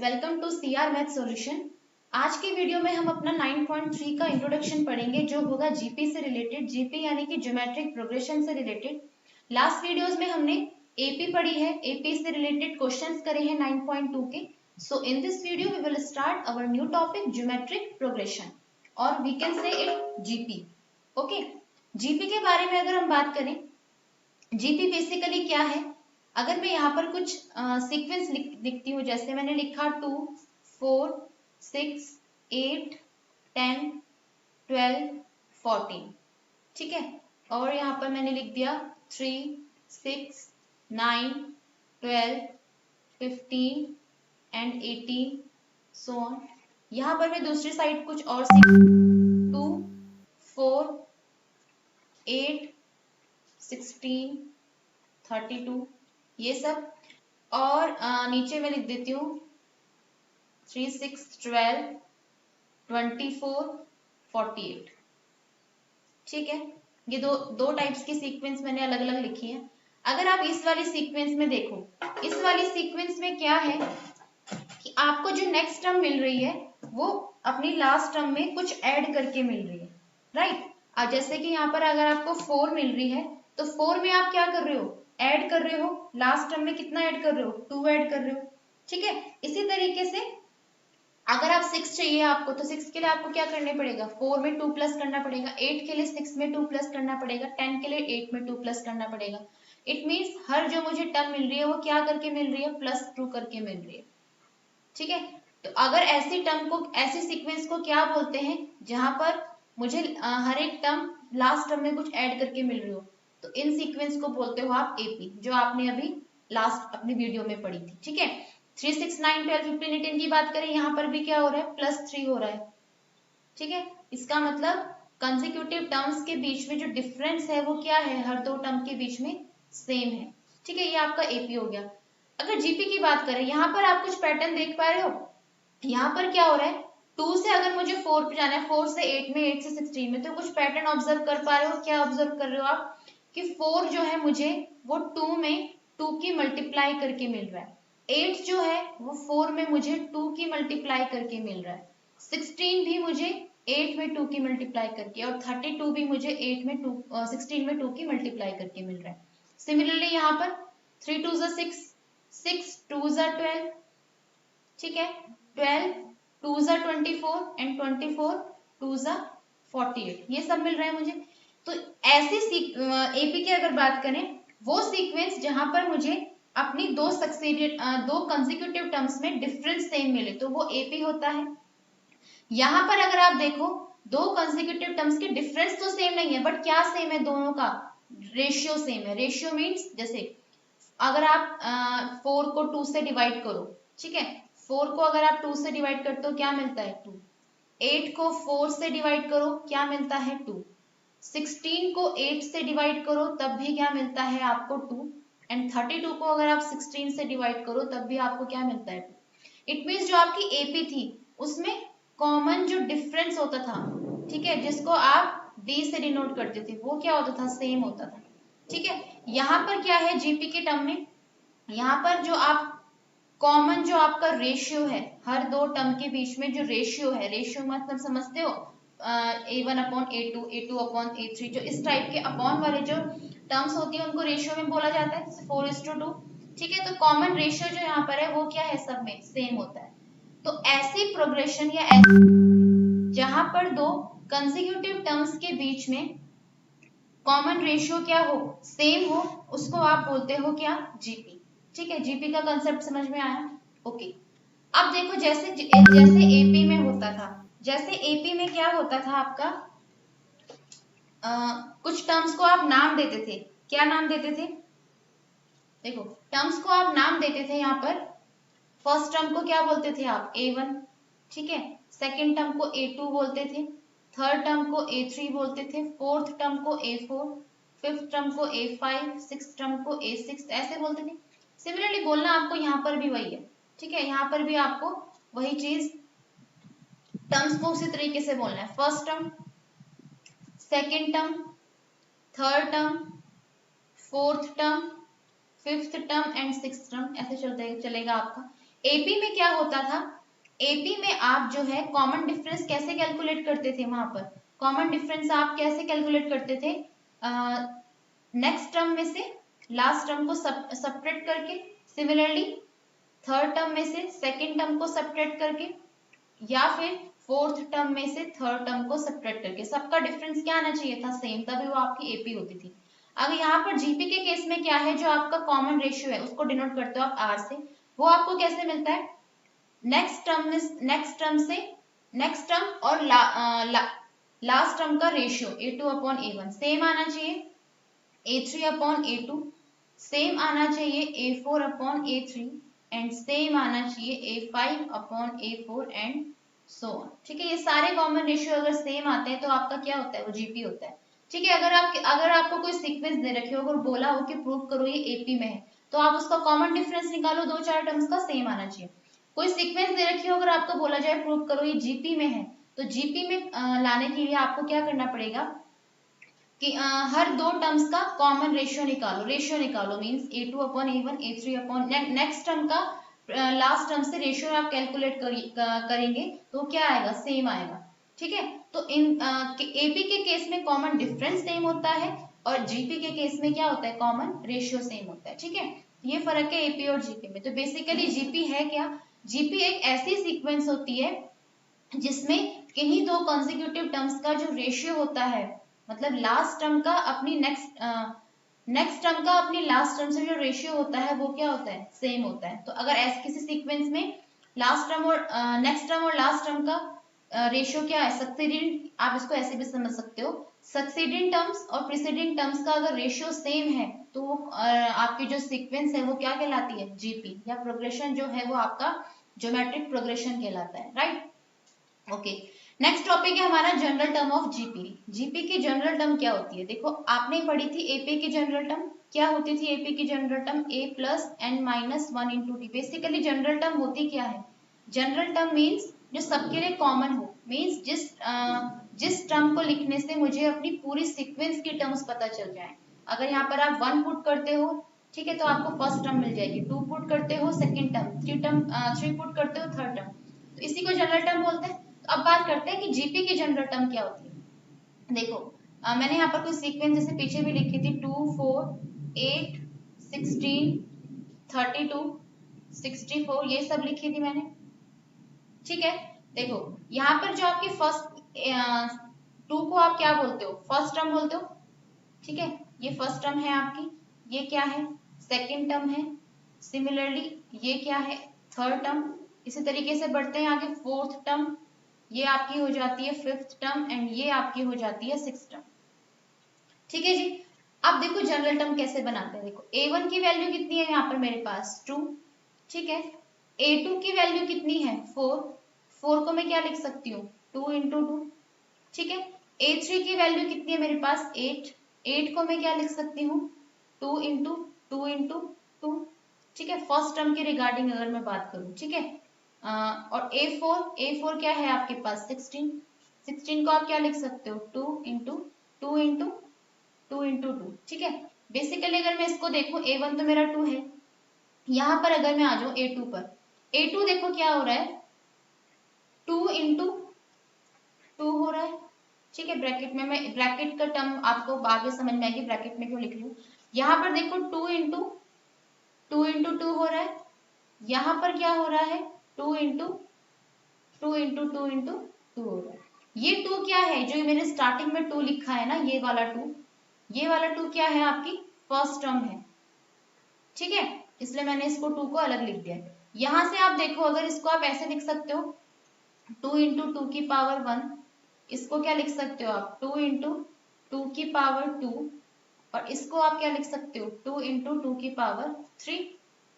Welcome to CR math solution. आज के video में हम अपना 9.3 का इंट्रोडक्शन पढ़ेंगे जो होगा जीपी से रिलेटेड। जीपी यानी कि ज्योमेट्रिक प्रोग्रेशन से रिलेटेड। लास्ट वीडियोस में हमने एपी पढ़ी है, एपी से रिलेटेड क्वेश्चंस करे हैं 9.2 के। So in this video we will start our new topic geometric progression और we can say it GP. Okay, GP के बारे में अगर हम बात करें, जीपी बेसिकली क्या है। अगर मैं यहाँ पर कुछ सीक्वेंस लिखती हूँ, जैसे मैंने लिखा 2, 4, 6, 8, 10, 12, 14, ठीक है। और यहाँ पर मैंने लिख दिया 3, 6, 9, 12, 15 एंड 18 सो ऑन। यहाँ पर मैं दूसरी साइड कुछ और 2, 4, 8, 16, 32 ये सब। और नीचे मैं लिख देती हूँ 3, 6, 12, 24, 48, ठीक है। ये दो टाइप्स की सीक्वेंस मैंने अलग अलग लिखी है। अगर आप इस वाली सीक्वेंस में देखो, इस वाली सीक्वेंस में क्या है कि आपको जो नेक्स्ट टर्म मिल रही है वो अपनी लास्ट टर्म में कुछ ऐड करके मिल रही है, राइट। अब जैसे कि यहाँ पर अगर आपको 4 मिल रही है तो 4 में आप क्या कर रहे हो, ऐड कर रहे हो। लास्ट टर्म में कितना ऐड कर रहे हो, 2 ऐड कर रहे हो, ठीक है। इसी तरीके से अगर आप 6 चाहिए आपको, तो 6 के लिए आपको क्या करने पड़ेगा, 4 में 2 प्लस करना पड़ेगा, 8 के लिए 6 में 2 प्लस करना पड़ेगा, 10 के लिए 8 में 2 प्लस करना पड़ेगा। इट मीन्स हर जो मुझे टर्म मिल रही है वो क्या करके मिल रही है, +2 करके मिल रही है, ठीक है। तो अगर ऐसी टर्म को, ऐसी सीक्वेंस को क्या बोलते हैं, जहां पर मुझे हर एक टर्म लास्ट टर्म में कुछ ऐड करके मिल रही हो, तो इन सीक्वेंस को बोलते हो आप एपी, जो आपने अभी लास्ट अपनी वीडियो में पढ़ी थी, ठीक है। 3, 6, 9, 12, 15, 18 की बात करें, यहाँ पर भी क्या हो रहा है, +3 हो रहा है, ठीक है। इसका मतलब कंसेक्यूटिव टर्म्स के बीच में जो डिफरेंस है वो क्या है, हर दो टर्म के बीच में सेम है, ठीक है। ये आपका एपी हो गया। अगर जीपी की बात करें, यहाँ पर आप कुछ पैटर्न देख पा रहे हो। यहाँ पर क्या हो रहा है, 2 से अगर मुझे 4 पे जाना है, 4 से 8 में, 8 से 16 में, तो कुछ पैटर्न ऑब्जर्व कर पा रहे हो। क्या ऑब्जर्व कर रहे हो आप कि 4 जो है मुझे वो 2 में 2 की मल्टीप्लाई करके मिल रहा है, 8 जो है वो 4 में मुझे 2 की मल्टीप्लाई करके मिल रहा है, 16 भी मुझे 8 में 2 की मल्टीप्लाई करके, और 32 भी मुझे 8 में 2 16 में 2 की मल्टीप्लाई करके मिल रहा है। सिमिलरली यहाँ पर 3 2 6, 6 2 12, ठीक है, 12 2 24 एंड 24 2 48, ये सब मिल रहा है मुझे। तो ऐसे एपी की अगर बात करें, वो सीक्वेंस जहां पर मुझे अपनी दो कंसेक्यूटिव टर्म्स में डिफरेंस सेम मिले, तो वो एपी होता है। यहाँ पर अगर आप देखो, दो कंसेक्यूटिव टर्म्स के डिफरेंस तो सेम नहीं है, बट क्या सेम है दोनों का, रेशियो सेम है। रेशियो मीन्स जैसे अगर आप 4 को 2 से डिवाइड करो, ठीक है, 4 को अगर आप 2 से डिवाइड करते हो क्या मिलता है, 2। 8 को 4 से डिवाइड करो क्या मिलता है, 2। 16 को 8 से डिवाइड करो तब भी क्या मिलता है आपको, 2। एंड 32 को अगर आप 16 से डिवाइड करो तब भी आपको क्या मिलता है, 2। इट मीन्स जो आपकी एपी थी उसमें कॉमन जो डिफरेंस होता था, ठीक है, जिसको आप डी से डिनोट करते थे, वो क्या होता था, सेम होता था, ठीक है। यहाँ पर क्या है जीपी के टर्म में, यहाँ पर जो आप कॉमन जो आपका रेशियो है, हर दो टर्म के बीच में जो रेशियो है, रेशियो मतलब समझते हो, A1 upon A2, A2 upon A3, जो इस टाइप के अपॉन वाले जो टर्म्स होती है उनको रेशियो में बोला जाता है, 4:2, ठीक है। तो कॉमन रेशियो जो यहाँ पर है वो क्या है, सब में सेम होता है। तो ऐसी प्रोग्रेशन या जहां पर दो कंसेक्यूटिव टर्म्स के बीच में कॉमन रेशियो क्या हो, सेम हो, उसको आप बोलते हो क्या, जीपी, ठीक है। जीपी का कंसेप्ट समझ में आया, ओके। अब देखो जैसे जैसे एपी में होता था, जैसे एपी में क्या होता था आपका, कुछ टर्म्स को आप नाम देते थे। क्या नाम देते थे, देखो टर्म्स को आप नाम देते थे। यहाँ पर फर्स्ट टर्म को क्या बोलते थे आप, A1, ठीक है। सेकेंड टर्म को A2 बोलते थे, थर्ड टर्म को A3 बोलते थे, फोर्थ टर्म को A4, फिफ्थ टर्म को A5, सिक्स टर्म को A6, ऐसे बोलते थे। सिमिलरली बोलना आपको यहाँ पर भी वही है, ठीक है। यहाँ पर भी आपको वही चीज, टर्म्स को उसी तरीके से बोलना है, first term, second term, third term, fourth term, fifth term and sixth term, ऐसे चलते चलेगा आपका। एपी में क्या होता था, एपी में आप जो है कॉमन डिफरेंस कैसे कैलकुलेट करते थे, वहां पर कॉमन डिफरेंस आप कैसे कैलकुलेट करते थे, नेक्स्ट टर्म में से लास्ट टर्म को सब्ट्रैक्ट करके, सिमिलरली थर्ड टर्म में से सेकेंड टर्म को सब्ट्रैक्ट करके, या फिर फोर्थ टर्म में से थर्ड टर्म को सब्ट्रैक्ट करके। सबका डिफरेंस क्या आना चाहिए था, सेम, तभी वो आपकी एपी होती थी। अगर यहाँ पर जीपी के केस में क्या है, जो आपका कॉमन रेशियो है उसको डिनोट करते हो आप आर से, वो आपको कैसे मिलता है, नेक्स्ट टर्म से नेक्स्ट टर्म और लास्ट टर्म का ratio A2 upon A1 same आना चाहिए, A3 अपॉन A2 सेम आना चाहिए, A4 upon A3 and same आना चाहिए A5 upon A4 and so on. ठीक है, ये सारे कॉमन रेशियो अगर सेम आते हैं तो आपका क्या होता है, वो जीपी होता है। ठीक है, अगर आपको कोई सीक्वेंस दे रखी हो, अगर बोला हो कि प्रूव करो ये एपी में है, तो आप उसका कॉमन डिफरेंस निकालो, दो चार टर्म्स का सेम आना चाहिए। कोई सीक्वेंस दे रखी हो, अगर आपको बोला जाए प्रूव करो ये जीपी में है, तो जीपी में लाने के लिए आपको क्या करना पड़ेगा कि हर दो टर्म्स का कॉमन रेशियो निकालो means A2 upon A1, A3 upon next term का लास्ट टर्म से रेशियो आप कैलकुलेट करेंगे तो क्या आएगा, सेम आएगा। ठीक है, तो इन एपी के केस में कॉमन डिफरेंस सेम होता है और जीपी के केस में क्या होता है, कॉमन रेशियो सेम होता है। ठीक है, ये फर्क है एपी और जीपी में। तो बेसिकली जीपी है क्या, जीपी एक ऐसी सीक्वेंस होती है जिसमें किन्हीं दो कंसेक्यूटिव टर्म्स का जो रेशियो होता है, मतलब लास्ट टर्म का अपनी नेक्स्ट टर्म का अपनी लास्ट टर्म से जो रेशियो होता है वो क्या होता है, सेम होता है। तो अगर ऐसे किसी सीक्वेंस में लास्ट टर्म और नेक्स्ट टर्म और लास्ट टर्म का रेशियो क्या है, सक्सीडिंग, आप इसको ऐसे भी समझ सकते हो, सक्सीडिंग टर्म्स और प्रीसीडिंग टर्म्स का अगर रेशियो सेम है तो वो आपकी जो सीक्वेंस है वो क्या कहलाती है, जीपी, या प्रोग्रेशन जो है वो आपका ज्योमेट्रिक प्रोग्रेशन कहलाता है। Right, okay. नेक्स्ट टॉपिक है हमारा general term of GP. GP की जनरल टर्म क्या होती है, देखो आपने पढ़ी थी एपी की जनरल टर्म, क्या होती थी एपी की general term, a plus N minus 1 into T. Basically general term होती क्या है, जनरल टर्म मीन्स जो सबके लिए कॉमन हो, मीन्स जिस टर्म को लिखने से मुझे अपनी पूरी सीक्वेंस की टर्म्स पता चल जाए। अगर यहाँ पर आप 1 पुट करते हो, ठीक है, तो आपको फर्स्ट टर्म मिल जाएगी, 2 पुट करते हो सेकेंड टर्म, 3 पुट करते हो थर्ड टर्म, तो इसी को जनरल टर्म बोलते हैं। अब बात करते हैं कि जीपी की जनरल टर्म क्या होती है। देखो मैंने यहाँ पर कोई सीक्वेंस जैसे पीछे भी लिखी थी 2 4 8 16 32 64, ये सब लिखी थी मैंने। ठीक है, देखो यहाँ पर जो आपकी फर्स्ट 2 को आप क्या बोलते हो, फर्स्ट टर्म बोलते हो। ठीक है, ये फर्स्ट टर्म है आपकी, ये क्या है, सेकेंड टर्म है, सिमिलरली ये क्या है, थर्ड टर्म। इसी तरीके से बढ़ते हैं आगे, फोर्थ टर्म, ये आपकी हो जाती है फिफ्थ टर्म एंड ये आपकी हो जाती है सिक्स टर्म। ठीक है जी, अब देखो जनरल टर्म कैसे बनाते हैं। देखो A1 की वैल्यू कितनी है यहाँ पर मेरे पास 2, ठीक है, A2 की वैल्यू कितनी है 4, 4 को मैं क्या लिख सकती हूँ 2 इंटू 2। ठीक है, A3 की वैल्यू कितनी है मेरे पास 8, 8 को मैं क्या लिख सकती हूँ 2 इंटू 2 इंटू 2। ठीक है, फर्स्ट टर्म के रिगार्डिंग अगर मैं बात करूँ, ठीक है, और A4 क्या है आपके पास 16, 16 को आप क्या लिख सकते हो 2 इंटू 2 इंटू 2 इंटू 2। ठीक है, बेसिकली अगर मैं इसको देखूं A1 तो मेरा 2 है, यहां पर अगर मैं आ जाऊं A2 पर, A2 देखो क्या हो रहा है 2 इंटू 2 हो रहा है। ठीक है, ब्रैकेट में, मैं ब्रैकेट का टर्म आपको आगे समझ में आएगी ब्रैकेट में क्यों लिख रही हूँ। यहाँ पर देखो 2 इंटू 2 हो रहा है, यहाँ पर क्या हो रहा है 2 इंटू 2 इंटू 2 इंटू 2 हो रहा है। ये 2 क्या है, जो मेरे स्टार्टिंग में 2 लिखा है ना, ये वाला 2, ये वाला 2 क्या है आपकी फर्स्ट टर्म है। ठीक है, इसलिए मैंने इसको 2 को अलग लिख दिया। यहां से आप देखो, अगर इसको आप ऐसे लिख सकते हो 2 इंटू 2 की पावर 1, इसको क्या लिख सकते हो आप 2 इंटू 2 की पावर 2, और इसको आप क्या लिख सकते हो 2 इंटू 2 की पावर 3।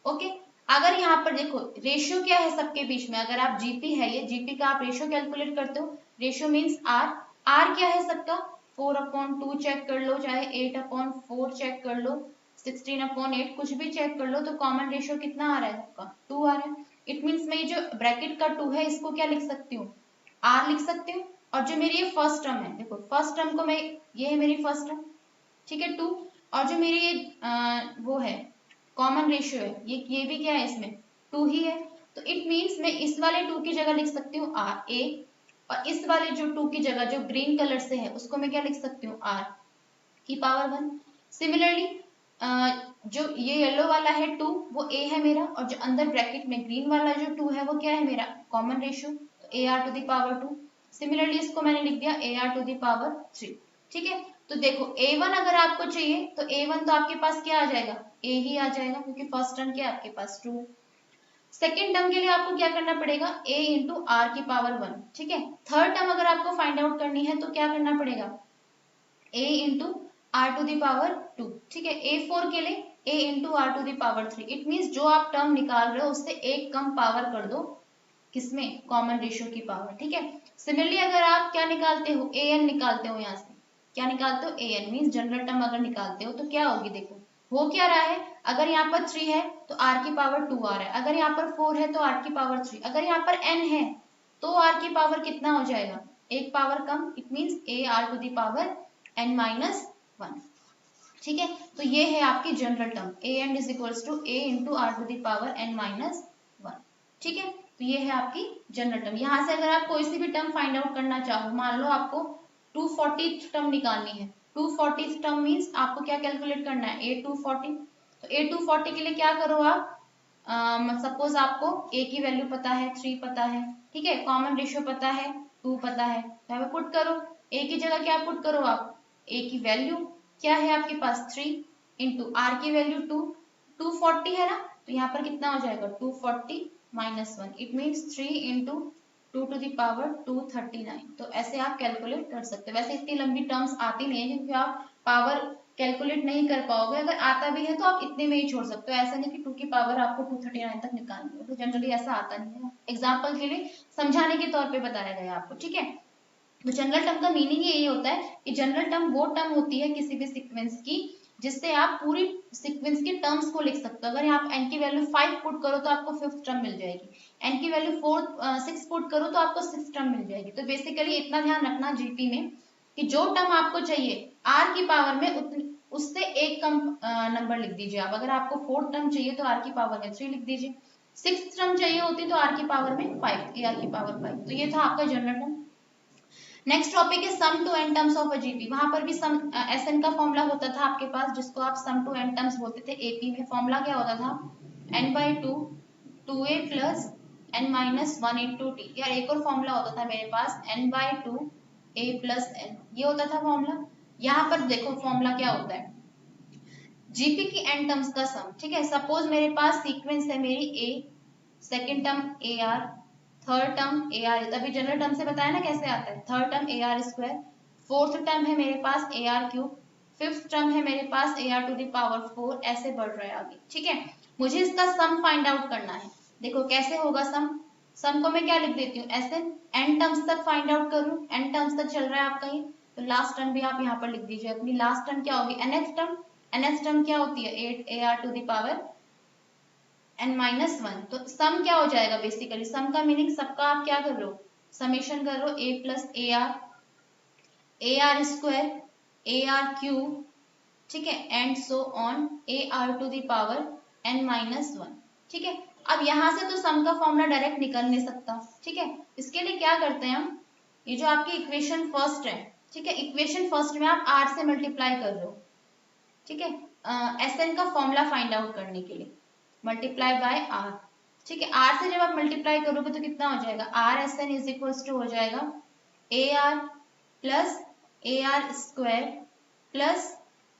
ओके, अगर यहाँ पर देखो रेशियो क्या है सबके बीच में, अगर आप जीपी है, ये जीपी का आप रेशियो कैलकुलेट करते हो, रेशियो मीन्स आर, आर क्या है सबका 4/2 चेक कर लो, चाहे 8/4 चेक कर लो, 16/8 कुछ भी चेक कर लो, तो कॉमन रेशियो कितना आ रहा है सबका 2 आ रहा है। इट मीन्स मैं ये जो ब्रैकेट का 2 है इसको क्या लिख सकती हूँ आर लिख सकती हूँ, और जो मेरी ये फर्स्ट टर्म है, देखो फर्स्ट टर्म को मैं, ये है मेरी फर्स्ट टर्म, ठीक है 2, और जो मेरी ये वो है कॉमन रेशियो है, ये भी क्या है इसमें 2 ही है, तो इट मीन्स मैं इस वाले 2 की जगह लिख सकती हूँ आर ए, और इस वाले जो 2 की जगह जो ग्रीन कलर से है उसको मैं क्या लिख सकती हूँ आर की पावर 1। सिमिलरली जो ये येलो वाला है 2 वो ए है मेरा, और जो अंदर ब्रैकेट में ग्रीन वाला जो 2 है वो क्या है मेरा कॉमन रेशियो, तो A R to the power 2। Similarly इसको मैंने लिख दिया A R to the power 3। ठीक है, तो देखो A1 अगर आपको चाहिए तो A1 तो आपके पास क्या आ जाएगा A ही आ जाएगा, क्योंकि फर्स्ट टर्म क्या है आपके पास 2 है। सेकेंड टर्म के लिए आपको क्या करना पड़ेगा A इंटू आर की पावर 1। ठीक है, थर्ड टर्म अगर आपको फाइंड आउट करनी है तो क्या करना पड़ेगा A into R to the power 2। ठीक है, A4 के लिए A into R to the power 3। It means जो आप टर्म निकाल रहे हो उससे एक कम पावर कर दो, किसमें कॉमन रेशियो की पावर। ठीक है, सिमिलरली अगर आप क्या निकालते हो an निकालते हो, यहाँ से क्या निकालते हो an मीन्स जनरल टर्म अगर निकालते हो तो क्या होगी, देखो हो क्या रहा है, अगर यहाँ पर 3 है तो r की पावर 2 आ रहा है, अगर यहाँ पर 4 है तो r की पावर 3, अगर यहाँ पर n है तो r की पावर कितना हो जाएगा एक पावर कम, it means a r to the power n minus 1। ठीक है, तो ये है आपकी general term a n is equals to a into R to the power n minus 1। ठीक है, तो ये है आपकी जनरल टर्म। यहाँ से अगर आप कोई सी भी टर्म फाइंड आउट करना चाहो, मान लो आपको 240 टर्म निकालनी है, 240 टर्म मीन्स आपको क्या कैलकुलेट करना है A240। तो A240 के लिए क्या करो आप, सपोज आपको A की वैल्यू पता है 3 पता है, ठीक है, कॉमन रेशियो पता है 2 पता है, तो यहाँ पे पुट करो A की जगह क्या पुट करो आप, A की वैल्यू क्या है आपके पास 3 इंटू आर की वैल्यू 2, 240 है ना, तो यहाँ पर कितना हो जाएगा 240 minus 1, it means 3 into 2 to the power 239। तो ऐसे आप कैलकुलेट कर सकते हो। वैसे इतनी लंबी टर्म्स आती नहीं है क्योंकि आप पावर कैलकुलेट नहीं कर पाओगे, अगर आता भी है तो आप इतने में ही छोड़ सकते हो, ऐसा नहीं कि 2 की पावर आपको 239 तक निकालनी है, तो जनरली ऐसा आता नहीं है, एग्जाम्पल के लिए समझाने के तौर पे बताया गया आपको। ठीक है, तो जनरल टर्म का मीनिंग यही होता है कि जनरल टर्म वो टर्म होती है किसी भी सीक्वेंस की जिससे आप पूरी सीक्वेंस के टर्म्स को लिख सकते हो। अगर आप n की वैल्यू 5 पुट करो तो आपको 5th टर्म मिल जाएगी, n की वैल्यू 6 पुट करो तो आपको 6th टर्म मिल जाएगी। तो बेसिकली इतना ध्यान रखना जीपी में कि जो टर्म आपको चाहिए r की पावर में उससे एक कम नंबर लिख दीजिए आप। अगर आपको 4th टर्म चाहिए तो r की पावर में 3 लिख दीजिए, 6th टर्म चाहिए होती तो r की पावर में 5, r की पावर 5। तो ये था आपका जनरल टर्म। नेक्स्ट टॉपिक है sum to n terms of a GP. वहां पर भी सम एस एन का फॉर्मूला होता था आपके पास, जिसको आप सम टू एन टर्म्स बोलते थे। एपी में फॉर्मूला क्या होता था n by 2 2a plus n minus 1 into T, यार एक और फॉर्मूला होता था मेरे पास n by 2 a plus n, ये होता था फॉर्मूला। यहाँ पर देखो फॉर्मूला क्या होता है जीपी की एन टर्म्स का सम। ठीक है, सपोज मेरे पास सीक्वेंस है मेरी A, second term A R, third term A R, तभी जनरल टर्म से बताया ना कैसे आता है, third term A R square, fourth term है मेरे पास A R cube, fifth term है मेरे पास A R to the power 4, ऐसे बढ़ रहा है आगे। ठीक है, मुझे इसका सम फाइंड आउट करना है। देखो कैसे होगा सम, सम को मैं क्या लिख देती हूँ ऐसे, एन टर्म्स तक फाइंड आउट करूँ, एन टर्म्स तक चल रहा है आपका ये, तो लास्ट टर्म भी आप यहाँ पर लिख दीजिए अपनी। लास्ट टर्म क्या होगी nth टर्म, nth टर्म क्या होती है 8 A R to the power n minus 1। तो सम क्या हो जाएगा, बेसिकली सम का मीनिंग सबका आप क्या कर रहे हो समेशन कर रहे हो, a plus A R square A R cube, ठीक है, and so on A R to the power n minus 1। ठीक है, अब यहां से तो सम का फॉर्मूला डायरेक्ट निकल नहीं सकता। ठीक है, इसके लिए क्या करते हैं हम, ये जो आपकी इक्वेशन फर्स्ट है, ठीक है, इक्वेशन फर्स्ट में आप r से मल्टीप्लाई कर रहे हो। ठीक है, एस एन का फॉर्मूला फाइंड आउट करने के लिए मल्टीप्लाई बाय आर। ठीक है, आर से जब आप मल्टीप्लाई करोगे तो कितना हो जाएगा R S N is equals to हो जाएगा A R plus A R square plus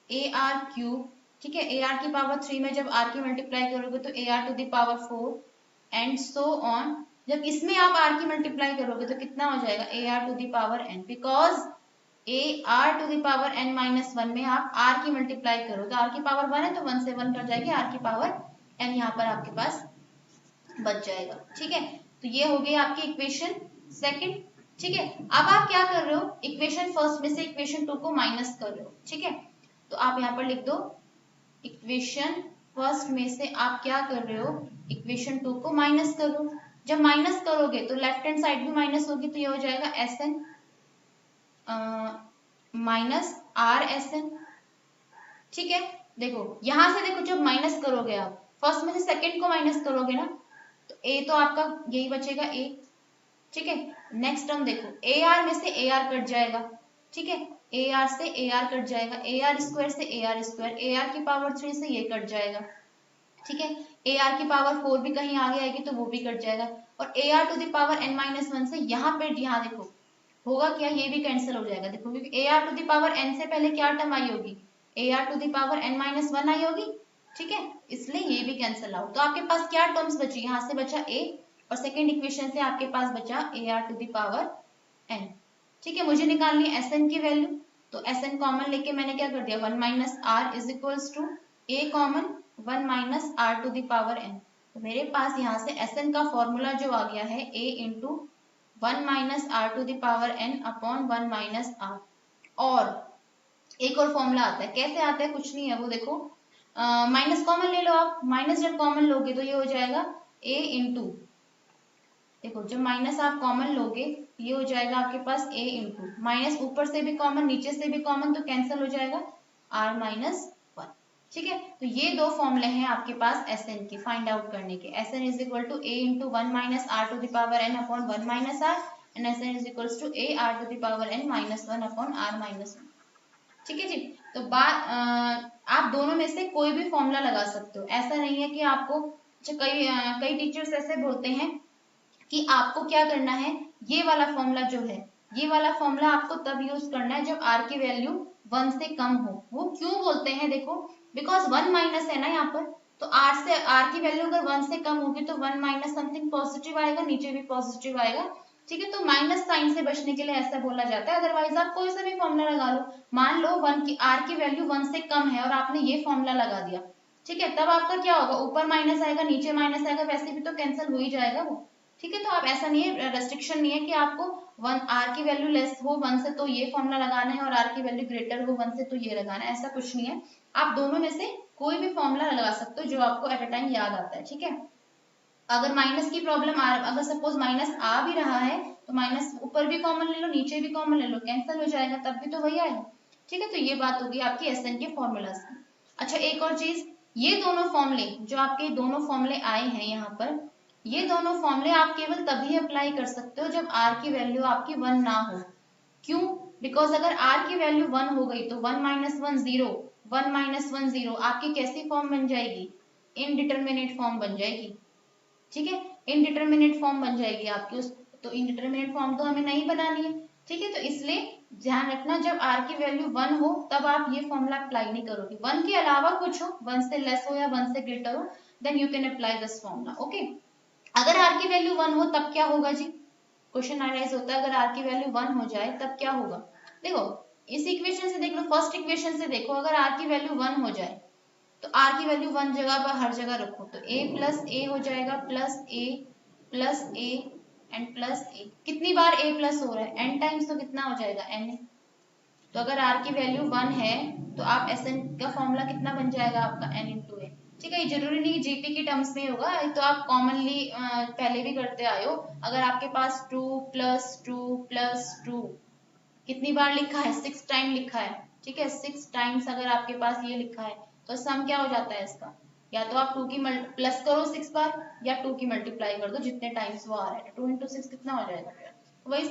A R cube. ठीक है, ए आर की पावर 3 में जब आर की मल्टीप्लाई करोगे तो A R to the power 4 and so on. जब इसमें आप आर की मल्टीप्लाई करोगे तो कितना हो जाएगा A R to the power N, because A R to the power N minus 1 में आप आर की मल्टीप्लाई करो तो आर की पावर 1 है तो 1 से 1 कट जाएगी, आर की पावर एन यहाँ पर आपके पास बच जाएगा। ठीक है, तो ये हो गई आपकी इक्वेशन सेकंड। ठीक है, अब आप क्या कर रहे हो इक्वेशन फर्स्ट में से इक्वेशन 2 को माइनस कर रहे हो। ठीक है, तो आप यहाँ पर लिख दो इक्वेशन फर्स्ट में से आप क्या कर रहे हो इक्वेशन 2 को माइनस करो। जब माइनस करोगे तो लेफ्ट हैंड साइड भी माइनस होगी, तो ये हो जाएगा S N minus R S N. ठीक है, देखो यहां से देखो जब माइनस करोगे आप फर्स्ट में से सेकंड को माइनस करोगे ना, तो ए तो आपका यही बचेगा ए, ठीक है। नेक्स्ट टर्म देखो, ए आर में से ए आर कट जाएगा, ठीक है, ए आर से ए आर कट जाएगा, ए आर स्क्वायर से ए आर स्क्वायर, ए आर की पावर 3 से ये कट जाएगा, ठीक है, ए आर की पावर 4 भी कहीं आगे आएगी तो वो भी कट जाएगा, और A R to the power n minus 1 से यहाँ पे, यहाँ देखो होगा क्या, ये भी कैंसिल हो जाएगा, देखो क्योंकि A R to the power n से पहले क्या टर्म आई होगी, A R to the power n minus 1 आई होगी, ठीक है, इसलिए ये भी कैंसिल आउट। तो आपके पास क्या टर्म्स बची, यहाँ से बचा a और सेकेंड इक्वेशन से आपके पास बचा A R to the power n, ठीक है। मुझे निकालनी है एस एन की वैल्यू, तो एस एन कॉमन लेके मैंने क्या कर दिया, 1 minus R is equals to A common 1 minus R to the power n। तो मेरे पास यहाँ से एस एन का फॉर्मूला जो आ गया है a into 1 minus R to the power n upon 1 minus R. और एक और फॉर्मूला आता है, कैसे आता है, कुछ नहीं है वो, देखो माइनस कॉमन ले लो आप, माइनस जब कॉमन लोगे तो ये हो जाएगा a इंटू, देखो जब माइनस आप कॉमन लोगे ये हो जाएगा आपके पास a इंटू, माइनस ऊपर से भी कॉमन नीचे से भी कॉमन तो कैंसिल हो जाएगा r माइनस 1, ठीक है। तो ये दो फॉर्मूले हैं आपके पास एस एन की फाइंड आउट करने के, S N is equal to a into 1 minus R to the power n upon 1 minus R, and S N is equal to a R to the power n minus 1 upon r minus 1, ठीक है जी। तो बात आप दोनों में से कोई भी फॉर्मूला लगा सकते हो, ऐसा नहीं है कि आपको, कई टीचर्स ऐसे बोलते हैं कि आपको क्या करना है, ये वाला फॉर्मूला जो है, ये वाला फॉर्मूला आपको तब यूज करना है जब आर की वैल्यू 1 से कम हो। वो क्यों बोलते हैं, देखो बिकॉज 1 माइनस है ना यहाँ पर, तो आर की वैल्यू अगर 1 से कम होगी तो 1 माइनस समथिंग पॉजिटिव आएगा, नीचे भी पॉजिटिव आएगा, ठीक है। तो माइनस साइन से बचने के लिए ऐसा बोला जाता है, अदरवाइज आप कोई सा भी फॉर्मूला लगा लो, मान लो आर की वैल्यू 1 से कम है और आपने ये फॉर्मूला लगा दिया, ठीक है, तब आपका क्या होगा, ऊपर माइनस आएगा नीचे माइनस आएगा, वैसे भी तो कैंसिल हो ही जाएगा वो, ठीक है। तो आप ऐसा नहीं है, रेस्ट्रिक्शन नहीं है कि आपको आर की वैल्यू लेस हो 1 से तो ये फॉर्मूला लगाना है और आर की वैल्यू ग्रेटर हो 1 से तो ये लगाना है, ऐसा कुछ नहीं है। आप दोनों में से कोई भी फॉर्मूला लगा सकते हो जो आपको एट अ टाइम याद आता है, ठीक है। अगर माइनस की प्रॉब्लम अगर सपोज माइनस आ भी रहा है तो माइनस ऊपर भी कॉमन ले लो नीचे भी कॉमन ले लो, कैंसिल हो जाएगा, तब भी तो वही आएगा, ठीक है। तो ये बात होगी आपकी एस एन के फॉर्मूलाज की। अच्छा एक और चीज, ये दोनों फॉर्मूले जो आपके दोनों फॉर्मूले आए हैं यहाँ पर, ये दोनों फॉर्मूले आप केवल तभी अप्लाई कर सकते हो जब आर की वैल्यू आपकी 1 ना हो। क्यों, बिकॉज अगर आर की वैल्यू 1 हो गई तो 1 माइनस 1 0, 1 माइनस 1 0 आपकी कैसी फॉर्म बन जाएगी, इनडिटरमिनेट फॉर्म बन जाएगी, ठीक है, इनडिटरमिनेट फॉर्म बन जाएगी आपकी उस, तो इनडिटरमिनेट फॉर्म तो हमें नहीं बनानी है, ठीक है। तो इसलिए ध्यान रखना जब आर की वैल्यू 1 हो तब आप ये फॉर्मूला अप्लाई नहीं करोगे, 1 के अलावा कुछ हो, 1 से लेस हो या 1 से ग्रेटर हो, then you can apply this formula, okay. अगर आर की वैल्यू 1 हो तब क्या होगा जी, क्वेश्चन अराइज होता है अगर आर की वैल्यू 1 हो जाए तब क्या होगा, देखो इस इक्वेशन से देख लो, फर्स्ट इक्वेशन से देखो, अगर आर की वैल्यू 1 हो जाए तो आर की वैल्यू 1 जगह पर हर जगह रखो, तो a प्लस ए हो जाएगा प्लस ए एंड प्लस ए, कितनी बार a प्लस हो रहा है n टाइम्स, तो कितना हो जाएगा n। तो अगर r की वैल्यू 1 है तो आप Sn का फॉर्मूला कितना बन जाएगा आपका n इंटू ए, ठीक है। ये जरूरी नहीं जीपी की टर्म्स में होगा, तो आप कॉमनली पहले भी करते आए हो, अगर आपके पास 2 प्लस 2 कितनी बार लिखा है, 6 टाइम लिखा है, ठीक है, 6 टाइम्स अगर आपके पास ये लिखा है तो सम क्या हो जाता है इसका, या तो आप 2 की प्लस करो 6 बार या 2 की मल्टीप्लाई कर दो जितने टाइम्स वो आ रहा है, 2 इंटू 6 कितना हो जाएगा, वही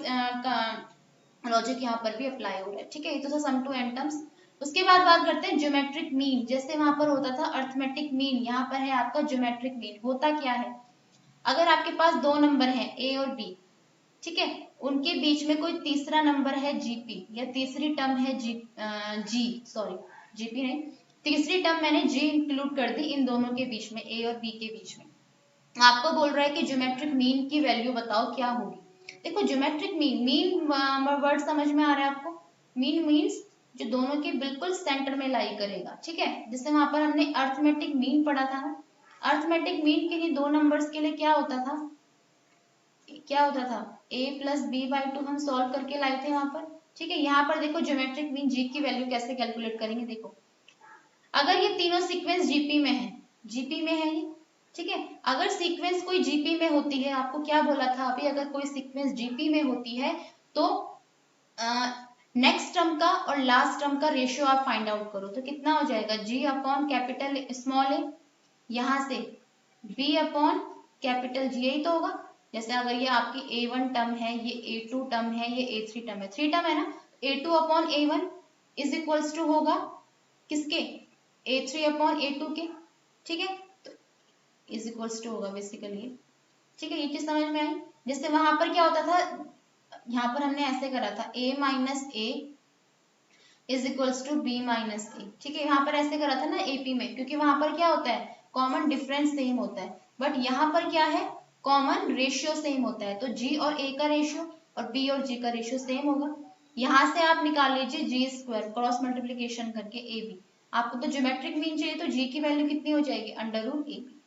लॉजिक यहाँ पर भी अप्लाई हो रहा है, ठीक है। ये तो सम टू एन टर्म्स। उसके बाद बात करते हैं ज्योमेट्रिक मीन, जैसे वहां पर होता था अर्थमेटिक मीन, यहाँ पर है आपका ज्योमेट्रिक मीन। होता क्या है, अगर आपके पास दो नंबर है ए और बी, ठीक है, उनके बीच में कोई तीसरा नंबर है जीपी या तीसरी टर्म है जीपी नहीं, तीसरी टर्म मैंने जी इंक्लूड कर दी इन दोनों के बीच में, ए और बी के बीच में, आपको बोल रहा है कि ज्योमेट्रिक मीन की वैल्यू बताओ क्या होगी। देखो ज्योमेट्रिक मीन वर्ड समझ में आ रहा है आपको, मीन मीन्स जो दोनों के बिल्कुल सेंटर में लाई करेगा, ठीक है। जैसे वहां पर हमने अर्थमेटिक मीन पढ़ा था ना, अर्थमेटिक मीन के लिए दो नंबर्स के लिए क्या होता था a प्लस बी बाई 2 हम सॉल्व करके लाए थे वहां पर, ठीक है। यहाँ पर देखो ज्योमेट्रिक मीन जी की वैल्यू कैसे कैलकुलेट करेंगे, देखो अगर ये तीनों सीक्वेंस जीपी में है ये, ठीक है, अगर सीक्वेंस कोई जीपी में होती है, आपको क्या बोला था अभी, अगर कोई सीक्वेंस जीपी में होती है तो नेक्स्ट टर्म का और लास्ट टर्म का रेशियो आप फाइंड आउट करो, तो कितना हो जाएगा, जी अपॉन कैपिटल स्मॉल ए, यहां से b अपॉन कैपिटल जी यही तो होगा। जैसे अगर ये आपकी A1 टर्म है, ये A2 टर्म है, ये A3 टर्म है, 3 टर्म है ना, A2 upon A1 is equals to होगा किसके, A3 अपॉन A2 के, ठीक है, तो इज इक्वल्स टू होगा बेसिकली, ठीक है, ये चीज समझ में आई। जैसे वहां पर क्या होता था, यहाँ पर हमने ऐसे करा था A minus A is equals to B minus A, ठीक है, यहाँ पर ऐसे करा था ना एपी में, क्योंकि वहां पर क्या होता है, कॉमन डिफरेंस सेम होता है, बट यहाँ पर क्या है, कॉमन रेशियो सेम होता है, तो जी और ए का रेशियो और बी और जी का रेशियो सेम होगा। यहाँ से आप निकाल लीजिए जी स्क्वायर क्रॉस मल्टीप्लीकेशन करके ए बी, आपको तो ज्योमेट्रिक मीन चाहिए, तो जी की वैल्यू कितनी हो जाएगी, अंडर रूट ए बी,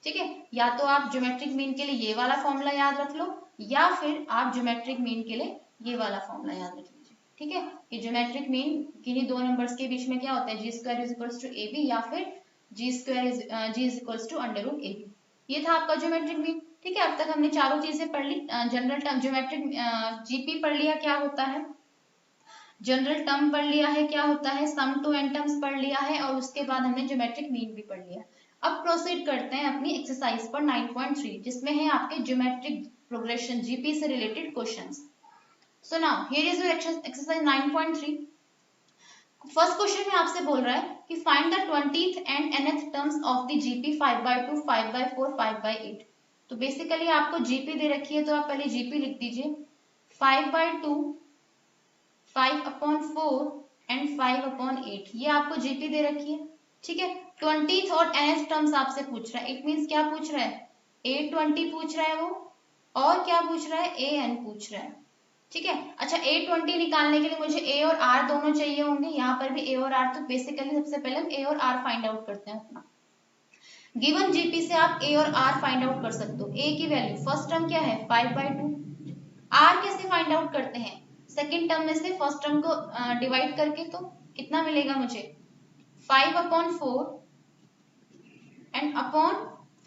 ठीक है। या तो आप ज्योमेट्रिक मीन के लिए ये वाला फॉर्मूला याद रख लो, या फिर आप ज्योमेट्रिक मीन के लिए ये वाला फॉर्मूला याद रख लीजिए, ठीक है। ये ज्योमेट्रिक मीन किन्हीं दो नंबर्स के बीच में क्या होता है, G square is equals to A B, या फिर G is equals to under root A B. ये था आपका ज्योमेट्रिक मीन, ठीक है। अब तक हमने चारों चीजें पढ़ ली। जनरल टर्म ज्योमेट्रिक जीपी पढ़ लिया क्या होता है, जनरल टर्म पढ़ लिया है क्या होता है, सम टू एन टर्म्स पढ़ लिया है, और उसके बाद हमने ज्योमेट्रिक मीन भी पढ़ लिया। अब प्रोसीड करते हैं अपनी एक्सरसाइज पर 9.3, जिसमें है आपके ज्योमेट्रिक प्रोग्रेशन जीपी से related questions. So now here is your exercise 9.3। First question में आपसे बोल रहा है कि find the 20th and nth terms of the GP 5/2, 5/4, 5/8। तो बेसिकली आपको जीपी दे रखी है, तो आप पहले जीपी लिख दीजिए, 5/2, 5/4 एंड 5/8, ये आपको जीपी दे रखी है, ठीक है। 20th और nth टर्म्स आपसे पूछ रहा है, इट मीन्स क्या पूछ रहा है, A20 पूछ रहा है वो, और क्या पूछ रहा है, AN पूछ रहा है, ठीक है। अच्छा, A20 निकालने के लिए मुझे A और R दोनों चाहिए होंगे, यहाँ पर भी A और R, तो बेसिकली सबसे पहले हम A और R फाइंड आउट करते हैं अपना। गिवन जीपी से आप A और R फाइंड आउट कर सकते हो। A की वैल्यू फर्स्ट टर्म क्या है 5/2, R कैसे फाइंड आउट करते हैं, सेकेंड टर्म में से फर्स्ट टर्म को डिवाइड करके, तो कितना मिलेगा मुझे 5/4 एंड अपॉन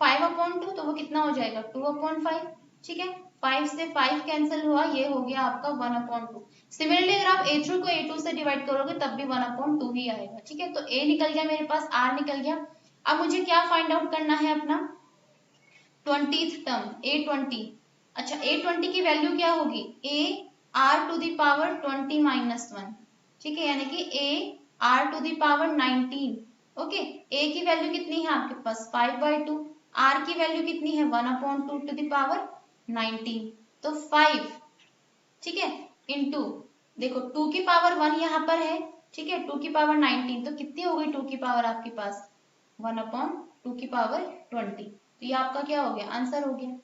5/2, तो वो कितना हो जाएगा 2/5, ठीक है। 5 से 5 कैंसिल हुआ, ये हो गया आपका 1/2। सिमिलरली अगर आप A3 को A2 से डिवाइड करोगे तब भी 1/2 ही आएगा, ठीक है। तो A निकल गया मेरे पास, R निकल गया। अब मुझे क्या फाइंड आउट करना है अपना 20th टर्म A20। अच्छा, A20 की वैल्यू क्या होगी, A R to the power 20 minus 1, ठीक है, यानी कि A R to the power 19, okay. A की वैल्यू कितनी है आपके पास 5/2, R की वैल्यू कितनी है 1/2 टू द पावर 19, तो 5, ठीक है, इनटू, देखो 2 की पावर 1 यहाँ पर है, ठीक है, 2 की पावर 19, तो कितनी हो गई 2 की पावर आपके पास 1/2 की पावर 20, तो ये आपका क्या हो गया, आंसर हो गया,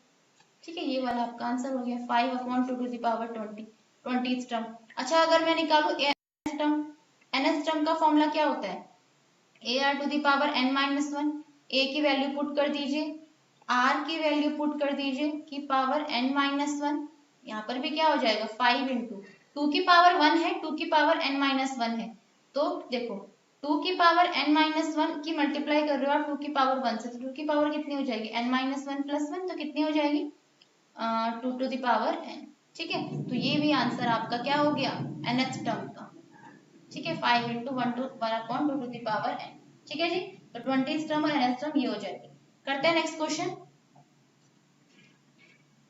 ठीक है, ये वाला आपका आंसर हो गया 5/2 to the power 20, 20th term. अच्छा, अगर मैं निकालू nth टर्म, nth टर्म का फॉर्मूला क्या होता है, AR to the power n-1, A की वैल्यू पुट कर दीजिए, R की वैल्यू पुट कर दीजिए की पावर n-1, यहाँ पर भी क्या हो जाएगा 5 इंटू 2 की पावर 1 है, 2 की पावर n-1 है, तो देखो 2 की पावर n-1 की मल्टीप्लाई कर रहे हो आप 2 की पावर 1 से, तो 2 की पावर कितनी हो जाएगी n-1 प्लस 1, तो कितनी हो जाएगी 2 टू द पावर n, ठीक है। तो ये भी आंसर आपका क्या हो गया nth टर्म का, ठीक है, 5 into 1/2 to the power n, ठीक है जी। तो 20th टर्म और nth टर्म ये हो जाएगी। करते हैं नेक्स्ट क्वेश्चन।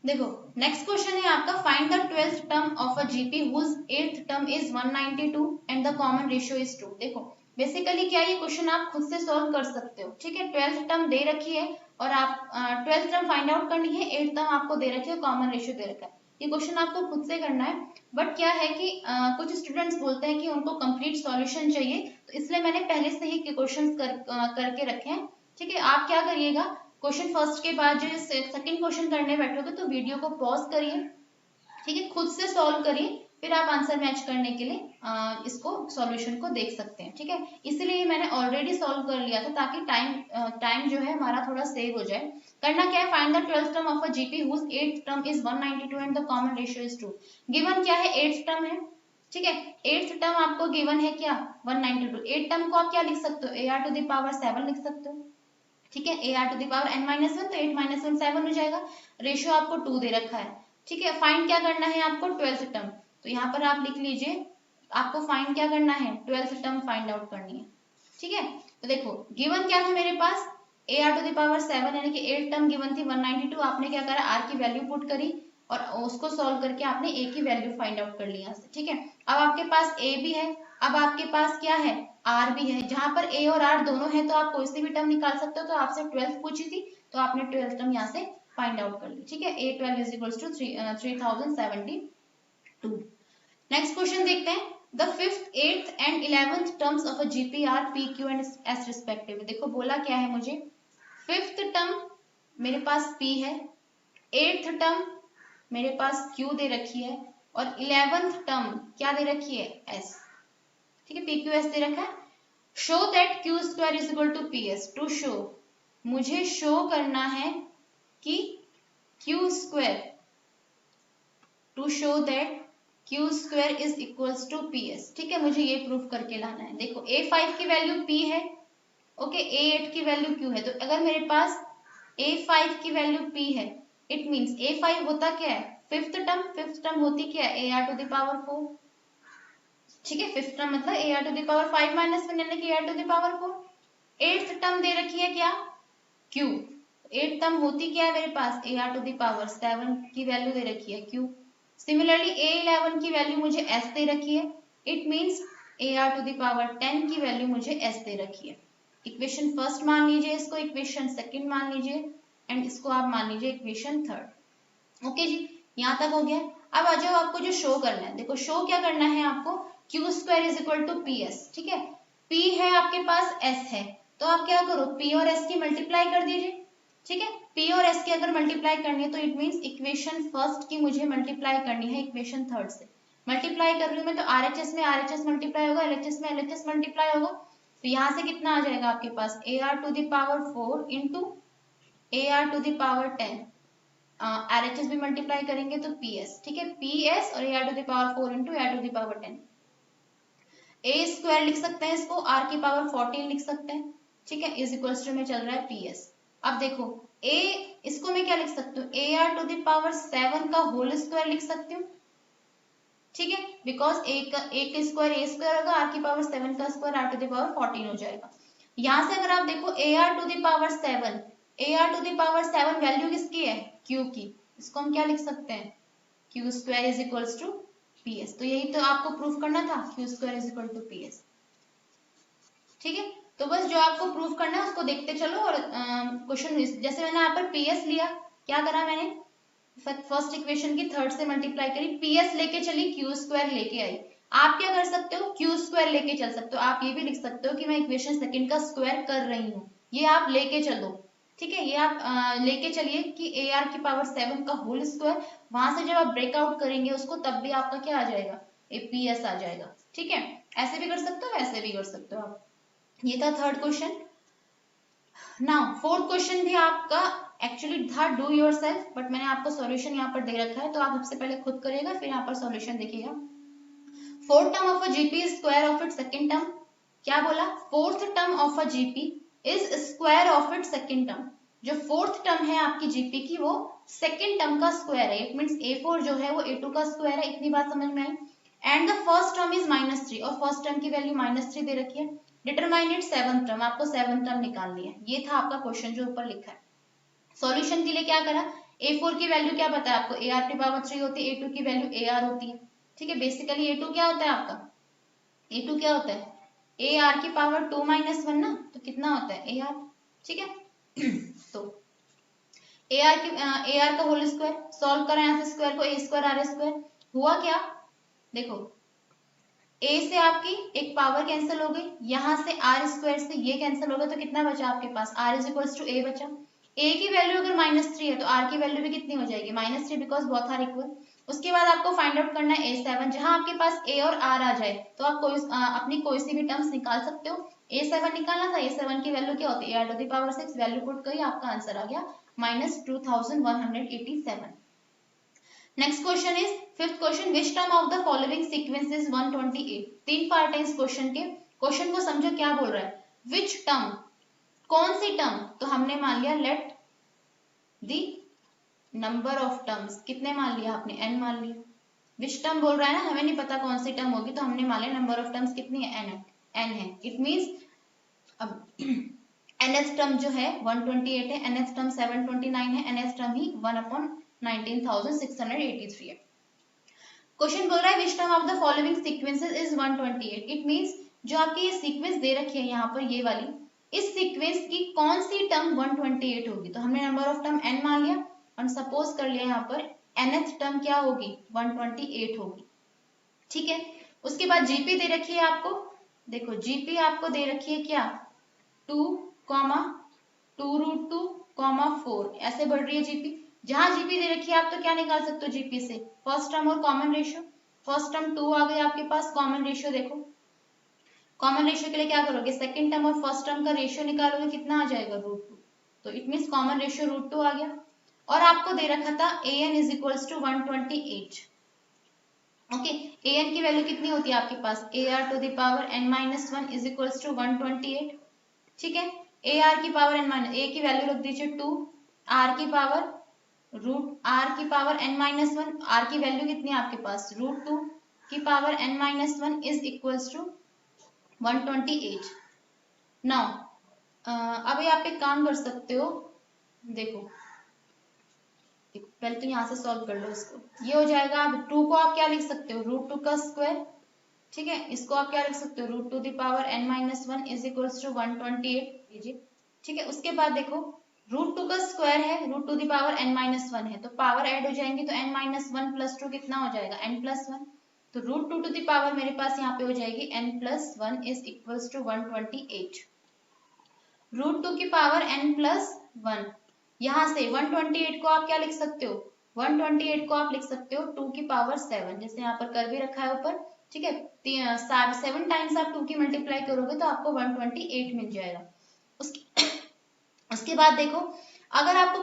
देखो नेक्स्ट क्वेश्चन है आपका, find the 12th term of a GP whose 8th term is 192 and the common ratio is 2। देखो बेसिकली क्या, ये क्वेश्चन आप खुद से सॉल्व कर सकते हो, ठीक है। 12th टर्म दे रखी है और आप 12th टर्म फाइंड आउट करनी है, 8th टर्म आपको दे रखी है, कॉमन रेशियो दे रखा है, ये क्वेश्चन आपको खुद से करना है। बट क्या है कि कुछ स्टूडेंट्स बोलते हैं कि उनको कंप्लीट सॉल्यूशन चाहिए, तो इसलिए मैंने पहले से ही क्वेश्चन करके रखे हैं, ठीक है। आप क्या करिएगा, क्वेश्चन फर्स्ट के बाद जो सेकंड क्वेश्चन करने बैठोगे तो वीडियो को पॉज करिए, ठीक है, खुद से सॉल्व करिए, फिर आप आंसर मैच करने के लिए इसको सॉल्यूशन को देख सकते हैं, ठीक है। इसलिए मैंने ऑलरेडी सॉल्व कर लिया था ताकि टाइम जो है हमारा थोड़ा सेव हो जाए। करना क्या है, find the 12th term of a GP whose 8th term is 192 and the common ratio is 2। Given क्या है 8th टर्म है, ठीक है, 8th टर्म आपको गिवन है क्या 192। 8th टर्म को आप क्या लिख सकते हो, AR टू द पावर 7 लिख सकते हो, ठीक है, AR to the power n-1, तो 8 - 1 7 हो जाएगा, रेशियो आपको 2 दे रखा है, ठीक है। फाइंड क्या करना है आपको 12th टर्म, तो यहाँ पर आप लिख लीजिए, आपको फाइंड क्या करना है 12th टर्म फाइंड आउट करनी है, ठीक है। तो देखो गिवन क्या था मेरे पास AR टू द पावर 7 यानी कि 8 टर्म गिवन थी 192, आपने क्या करा R की वैल्यू पुट करी और उसको सॉल्व करके आपने A की वैल्यू फाइंड आउट कर लिया। ठीक है, अब आपके पास A भी है, अब आपके पास क्या है R भी है। जहां पर A और R दोनों है तो आप कोई सी भी टर्म निकाल सकते हो। तो आपसे 12 पूछी थी तो आपने 12 टर्म यहाँ से फाइंड आउट कर ली। ठीक है, A12 is equals to 3072। Next question देखते हैं। The fifth, eighth and 11th terms of a GP are P Q and S respectively. देखो बोला क्या है मुझे, फिफ्थ टर्म मेरे पास P है, एट्थ टर्म मेरे पास Q दे रखी है और 11th टर्म क्या दे रखी है S। ठीक है, PQS दे रखा है। Show that Q square is equal to PS। To show, मुझे शो करना है कि Q square, to show that Q square is equals to PS। ठीक है, मुझे ये प्रूफ करके लाना है। देखो A5 की वैल्यू P है, ओके, A8 की वैल्यू Q है। तो अगर मेरे पास A5 की वैल्यू P है, इट मीन्स A5 होता क्या है फिफ्थ टर्म, फिफ्थ टर्म होती क्या है AR टू द पावर 4। ठीक है, फिफ्थ टर्म मतलब AR to the power 5 minus 1 यानी कि AR to the power 4। Eighth term दे रखी है क्या Q, एट्थ टर्म होती क्या है मेरे पास AR टू द पावर 7 की वैल्यू दे रखी है Q। सिमिलरली A11 की वैल्यू मुझे S दे रखी है, it means AR to the power 10 की वैल्यू मुझे S दे रखी है। इक्वेशन फर्स्ट मान लीजिए इसको, इक्वेशन सेकंड मान लीजिए एंड इसको आप मान लीजिए इक्वेशन थर्ड। ओके जी, यहाँ तक हो गया। अब आ जाओ, आपको जो शो करना है, देखो शो क्या करना है आपको, Q square is equal to PS। ठीक है, P है आपके पास, S है, तो आप क्या करो P और S की मल्टीप्लाई कर दीजिए। ठीक है, P और S की अगर मल्टीप्लाई करनी है तो इट मीन्स इक्वेशन फर्स्ट की मुझे मल्टीप्लाई करनी है इक्वेशन थर्ड से। मल्टीप्लाई कर रही हूँ मैं तो RHS में RHS मल्टीप्लाई होगा, LHS में LHS मल्टीप्लाई होगा। तो यहाँ से कितना आ जाएगा आपके पास AR to the power 4 into AR to the power 10, RHS भी मल्टीप्लाई करेंगे तो PS। ठीक है, PS और AR to the power 4 into AR to the power 10। A square लिख सकते हैं इसको, R की पावर 14 लिख सकते हैं। ठीक है, इज इक्वल्स टू में चल रहा है PS। अब देखो A, इसको मैं क्या लिख सकती हूँ AR टू द पावर 7 का होल स्क्वायर लिख सकती हूँ। ठीक है, बिकॉज एक स्क्वायर A स्क्वायर होगा, R की पावर 7 का square R to the power 14 हो जाएगा। यहाँ से अगर आप देखो AR to the power 7, AR to the power 7 value किसकी है Q की, इसको हम क्या लिख सकते हैं Q square is equals to PS। तो यही तो आपको प्रूफ करना था, Q square is equal to PS। ठीक है, तो बस जो आपको प्रूफ करना है उसको देखते चलो। और क्वेश्चन जैसे मैंने यहाँ पर PS लिया, क्या करा मैंने फर्स्ट इक्वेशन की थर्ड से मल्टीप्लाई करी, PS लेके चली Q स्क्वायर लेके आई। आप क्या कर सकते हो Q स्क्वायर लेके चल सकते हो, आप ये भी लिख सकते हो कि मैं इक्वेशन सेकंड का स्क्वायर कर रही हूँ, ये आप लेके चलो। ठीक है, ये आप लेके चलिए कि AR की पावर 7 का होल स्क्वायर, वहां से जब आप ब्रेकआउट करेंगे उसको तब भी आपका क्या आ जाएगा PS आ जाएगा। ठीक है, ऐसे भी कर सकते हो, वैसे भी कर सकते हो आप। ये था third question. Now fourth question भी आपका एक्चुअली था डू योर सेल्फ, बट मैंने आपको सॉल्यूशन यहाँ पर दे रखा है तो आप सबसे पहले खुद करिएगा फिर यहाँ पर सॉल्यूशन देखिएगा। Fourth term of a GP is square of it second term. क्या बोला, fourth term of a GP is square of it second term. जो फोर्थ टर्म है आपकी जीपी की वो सेकंड टर्म का स्क्वायर है, इट मींस A4 जो है वो A2 का स्क्वायर है। इतनी बात समझ में आई। And the first term is -3 और फर्स्ट टर्म की वैल्यू -3 दे रखी है। डिटरमाइन इट सेवंथ टर्म, आपको सेवंथ टर्म निकालनी है। ये था आपका क्वेश्चन जो ऊपर लिखा है। सॉल्यूशन के लिए क्या करा, A4 की वैल्यू क्या पता है आपको AR की पावर 3 होती है, A2 की वैल्यू AR होती है। ठीक है, बेसिकली A2 क्या होता है आपका, A2 क्या होता है AR की पावर 2 - 1 ना, तो कितना होता है AR। ठीक है तो AR का होल स्क्वायर सॉल्व करा, यहाँ से स्क्वायर को A स्क्वायर R स्क्वायर हुआ क्या, देखो A से आपकी एक पावर कैंसिल हो गई, यहाँ से R स्क्वायर से ये कैंसिल हो गया, तो कितना बचा आपके पास R is equals to A बचा। A की वैल्यू अगर -3 है तो R की वैल्यू भी कितनी हो जाएगी -3, बिकॉज बोथ आर इक्वल। उसके बाद आपको फाइंड आउट करना है A7, जहां आपके पास A और R आ जाए तो आप अपनी कोई सी भी टर्म्स निकाल सकते हो। A7 निकालना था, A7 की वैल्यू क्या होती है AR to the power 6, value put करी, आपका आंसर आ गया -2187। Next question is fifth question, which term of the following sequence is 128। तीन पार्ट है इस क्वेश्चन के, क्वेश्चन को समझो क्या बोल रहा है, विच टर्म, कौन सी टर्म, तो हमने मान लिया let the number of terms, कितने मान लिया आपने n मान लिया। विच टर्म बोल रहा है ना, हमें नहीं पता कौन सी टर्म होगी, तो हमने मान लिया नंबर ऑफ टर्म्स कितनी है n है, इट मींस अब nth टर्म जो है 128 है, nth टर्म 729 है, nth टर्म ही 1/19,683 है। क्वेश्चन बोल रहा है विच term of the following sequences is 128। It means जो आपकी ये सीक्वेंस दे रखी है यहाँ पर ये वाली, इस सीक्वेंस की कौन सी टर्म 128 होगी। तो हमने नंबर ऑफ टर्म n मान लिया और सपोज कर लिया यहाँ पर nth टर्म क्या होगी 128 होगी। ठीक है, उसके बाद जीपी दे रखी है आपको, देखो जीपी आपको दे रखी है क्या 2, 2√2, 4 ऐसे बढ़ रही है जीपी। जहां जीपी दे रखी है आप तो क्या निकाल सकते हो जीपी से, फर्स्ट टर्म और कॉमन रेशियो। फर्स्ट टर्म 2 आ गई आपके पास, कॉमन रेशियो देखो, कॉमन रेशियो के लिए क्या करोगे सेकंड टर्म और फर्स्ट टर्म का रेशियो निकालोगे, कितना आ जाएगा √2। तो इट मींस कॉमन रेशियो √2 आ गया। और आपको दे रखा था an is equals to 128। Okay, an की वैल्यू कितनी होती है आपके पास, ar to the power n-1 is equals to 128। ठीक है, ar की पावर a की वैल्यू रख दीजिए 2, r की पावर r की पावर n-1, r की वैल्यू कितनी है आपके पास √2 की power n-1 is equals to 128। Now अभी आप एक काम कर सकते हो, देखो पहले तो यहाँ से सॉल्व कर लो इसको, ये हो जाएगा। अब 2 को आप क्या लिख सकते हो √2 का स्क्वायर। ठीक है, इसको आप क्या लिख सकते हो √2 the power n-1 is equals to 128 लीजिए। ठीक है, उसके बाद देखो √2 का स्क्वायर है, √2 दी पावर n-1 है, तो पावर ऐड हो जाएंगी, तो n-1 प्लस 2 कितना हो जाएगा n+1। तो √2 टू दी पावर मेरे पास यहाँ पे हो जाएगी n+1 इज इक्वल्स टू 128। √2 की पावर n+1, यहाँ से 128 को आप क्या लिख सकते हो 128 को आप लिख सकते हो 2 की पावर 7, जैसे यहाँ पर कर भी रखा है ऊपर। ठीक है, 7 टाइम्स आप 2 की मल्टीप्लाई करोगे तो आपको 128 मिल जाएगा। उसके बाद देखो अगर आपको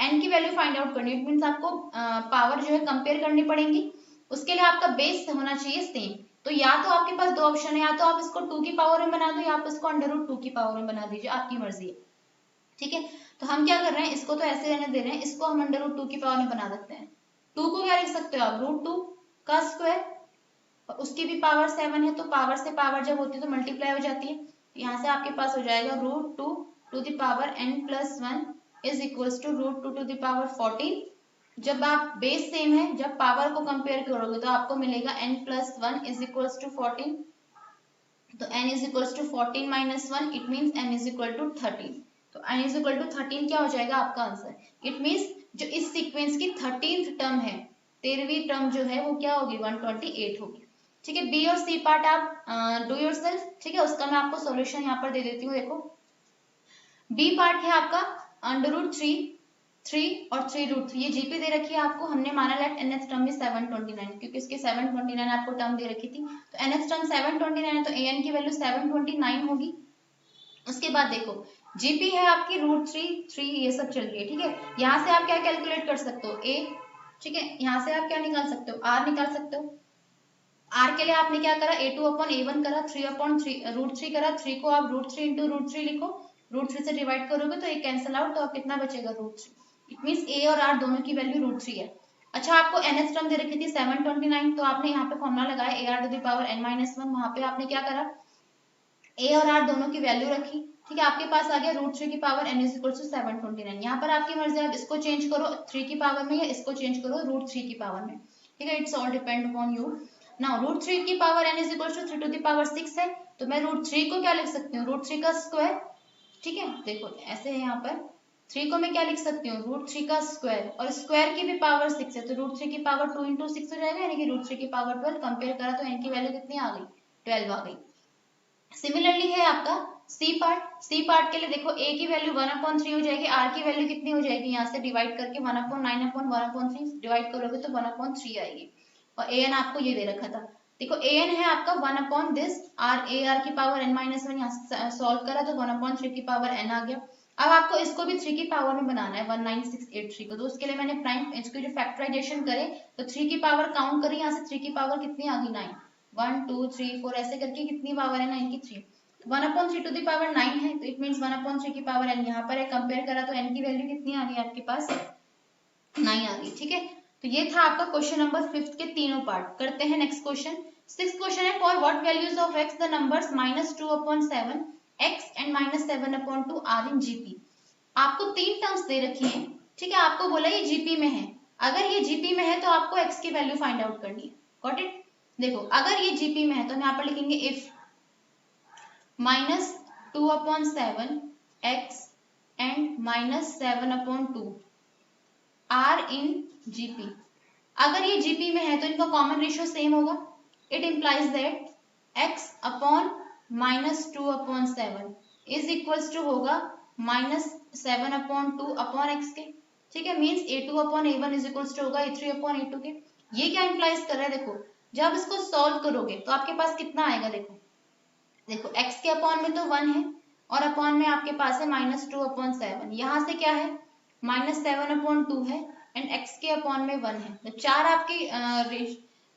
n की वैल्यू फाइंड आउट करनी है, इट मींस आपको पावर जो है कंपेयर करनी पड़ेंगी। उसके लिए आपका बेस होना चाहिए सेम। तो या तो आपके पास दो ऑप्शन है, या तो आप इसको 2 की पावर में बना दो या आप इसको √2 की पावर में बना दीजिए, आपकी मर्जी है। ठीक है, तो हम क्या कर रहे हैं, इसको तो ऐसे रहने दे रहे हैं, इसको हम √2 की पावर में बना सकते हैं। 2 को क्या लिख सकते हो आप √2 का स्क्वायर, उसकी भी पावर 7 है, तो पावर से पावर जब होती है तो मल्टीप्लाई हो जाती है। यहाँ से आपके पास हो जाएगा √2 to the power n+1 is equals to √2 to the power 14। जब आप बेस सेम है, जब पावर को कंपेयर करोगे तो आपको मिलेगा n+1 इज इक्वल्स टू 14। तो n is equals to 14 - 1, it means n is equal to 13। तो n इज इक्वल टू 13 क्या हो जाएगा आपका आंसर। इट मींस जो इस सीक्वेंस की 13th टर्म है, 13वीं टर्म जो है वो क्या होगी 128 होगी। ठीक है, बी और सी पार्ट आप डू योरसेल्फ। ठीक है, उसका मैं आपको सॉल्यूशन यहाँ पर दे देती हूँ। देखो बी पार्ट है आपका √3 और 3√3, ये जीपी दे रखी है आपको, हमने माना लेट nth टर्म में 729, क्योंकि इसके 729 आपको टर्म दे रखी थी, तो nth टर्म 729 है, तो an की वैल्यू 729 होगी। उसके बाद देखो जीपी है आपकी √3 ये सब चल रही है। ठीक है, यहाँ से आप क्या कैलकुलेट कर सकते हो a। ठीक है, यहाँ से आप क्या निकाल सकते हो r निकाल सकते हो। r के लिए आपने क्या करा a2/a1 करा, 3/√3 करा, 3 को आप √3 इंटू √3 लिखो, √3 से डिवाइड करोगे तो एक कैंसिल आउट, तो आप कितना बचेगा √3। इट मींस a और r दोनों की वैल्यू √3 है। अच्छा, आपको nth टर्म दे रखी थी 729, तो आपने यहाँ पे फॉर्मूला लगाया ar to the power n-1, वहां पे आपने क्या करा a और r दोनों की वैल्यू रखी। ठीक है, आपके पास आ गया √3 की power n is equal to 729। यहाँ पर आपकी मर्जी, आप इसको चेंज करो 3 की पावर में या इसको चेंज करो √3 की पावर में। ठीक है, it's all depend upon you. Now √3 की power n is equal to 3 to the power 6 है, तो मैं √3 को क्या लिख सकती हूँ √3 का स्क्वायर। ठीक है, देखो ऐसे है, यहाँ पर 3 को मैं क्या लिख सकती हूँ √3 का स्क्वायर, और स्क्वायर की भी पावर 6 है, तो √3 की पावर 2 इंटू 6 हो जाएगा, यानी कि √3 की पावर 12। कंपेयर करा तो n की वैल्यू कितनी आ गई 12 आ गई। सिमिलरली है आपका सी पार्ट के लिए देखो a की वैल्यू 1/3 हो जाएगी, r की वैल्यू कितनी हो जाएगी, यहाँ से डिवाइड करके 1/9/1/3 डिवाइड करोगे तो 1/3 आएगी। और an आपको ये दे रखा था, देखो an है आपका 1/this r की पावर n-1, यहाँ से सॉल्व करा तो 1/3 की पावर n आ गया। अब आपको इसको भी 3 की पावर में बनाना है 19683 को, तो उसके लिए मैंने प्राइम इसको जो फैक्टराइजेशन करे तो 3 की पावर काउंट करी, यहाँ से 3 की पावर कितनी आ गई 9, 1 2 3 4 ऐसे करके कितनी पावर है 9 की 3, 1/3 टू द पावर 9 है, तो इट मींस 1/3 की पावर n यहाँ पर है। कंपेयर करा तो n की वैल्यू कितनी आ गई आपके पास 9 आ गई। ठीक है, तो ये था आपका क्वेश्चन नंबर 5 के तीनों पार्ट। करते हैं नेक्स्ट क्वेश्चन। 6th क्वेश्चन है for what values of x the numbers -2/7 x and -7/2 are in GP. आपको 3 टर्म्स दे रखी हैं, ठीक है, आपको बोला ये जीपी में है। अगर ये जीपी में है तो आपको x की वैल्यू फाइंड आउट करनी है। Got it? देखो अगर ये जीपी में है तो हम यहाँ पर लिखेंगे if -2/7 x and -7/2 are in GP. अगर ये जीपी में है तो इनका कॉमन रेशियो सेम होगा। It implies that x upon -2/7 is equals to होगा -7/2 अपॉन x के, ठीक है, means a2/a1 is equals to होगा a3/a2 के। ये क्या इम्प्लाइज कर रहा है? देखो जब इसको सॉल्व करोगे तो आपके पास कितना आएगा, देखो x के अपॉन में तो 1 है और अपॉन में आपके पास है -2/7। यहाँ से क्या है, -7/2 है एंड x के अपॉन में 1 है। तो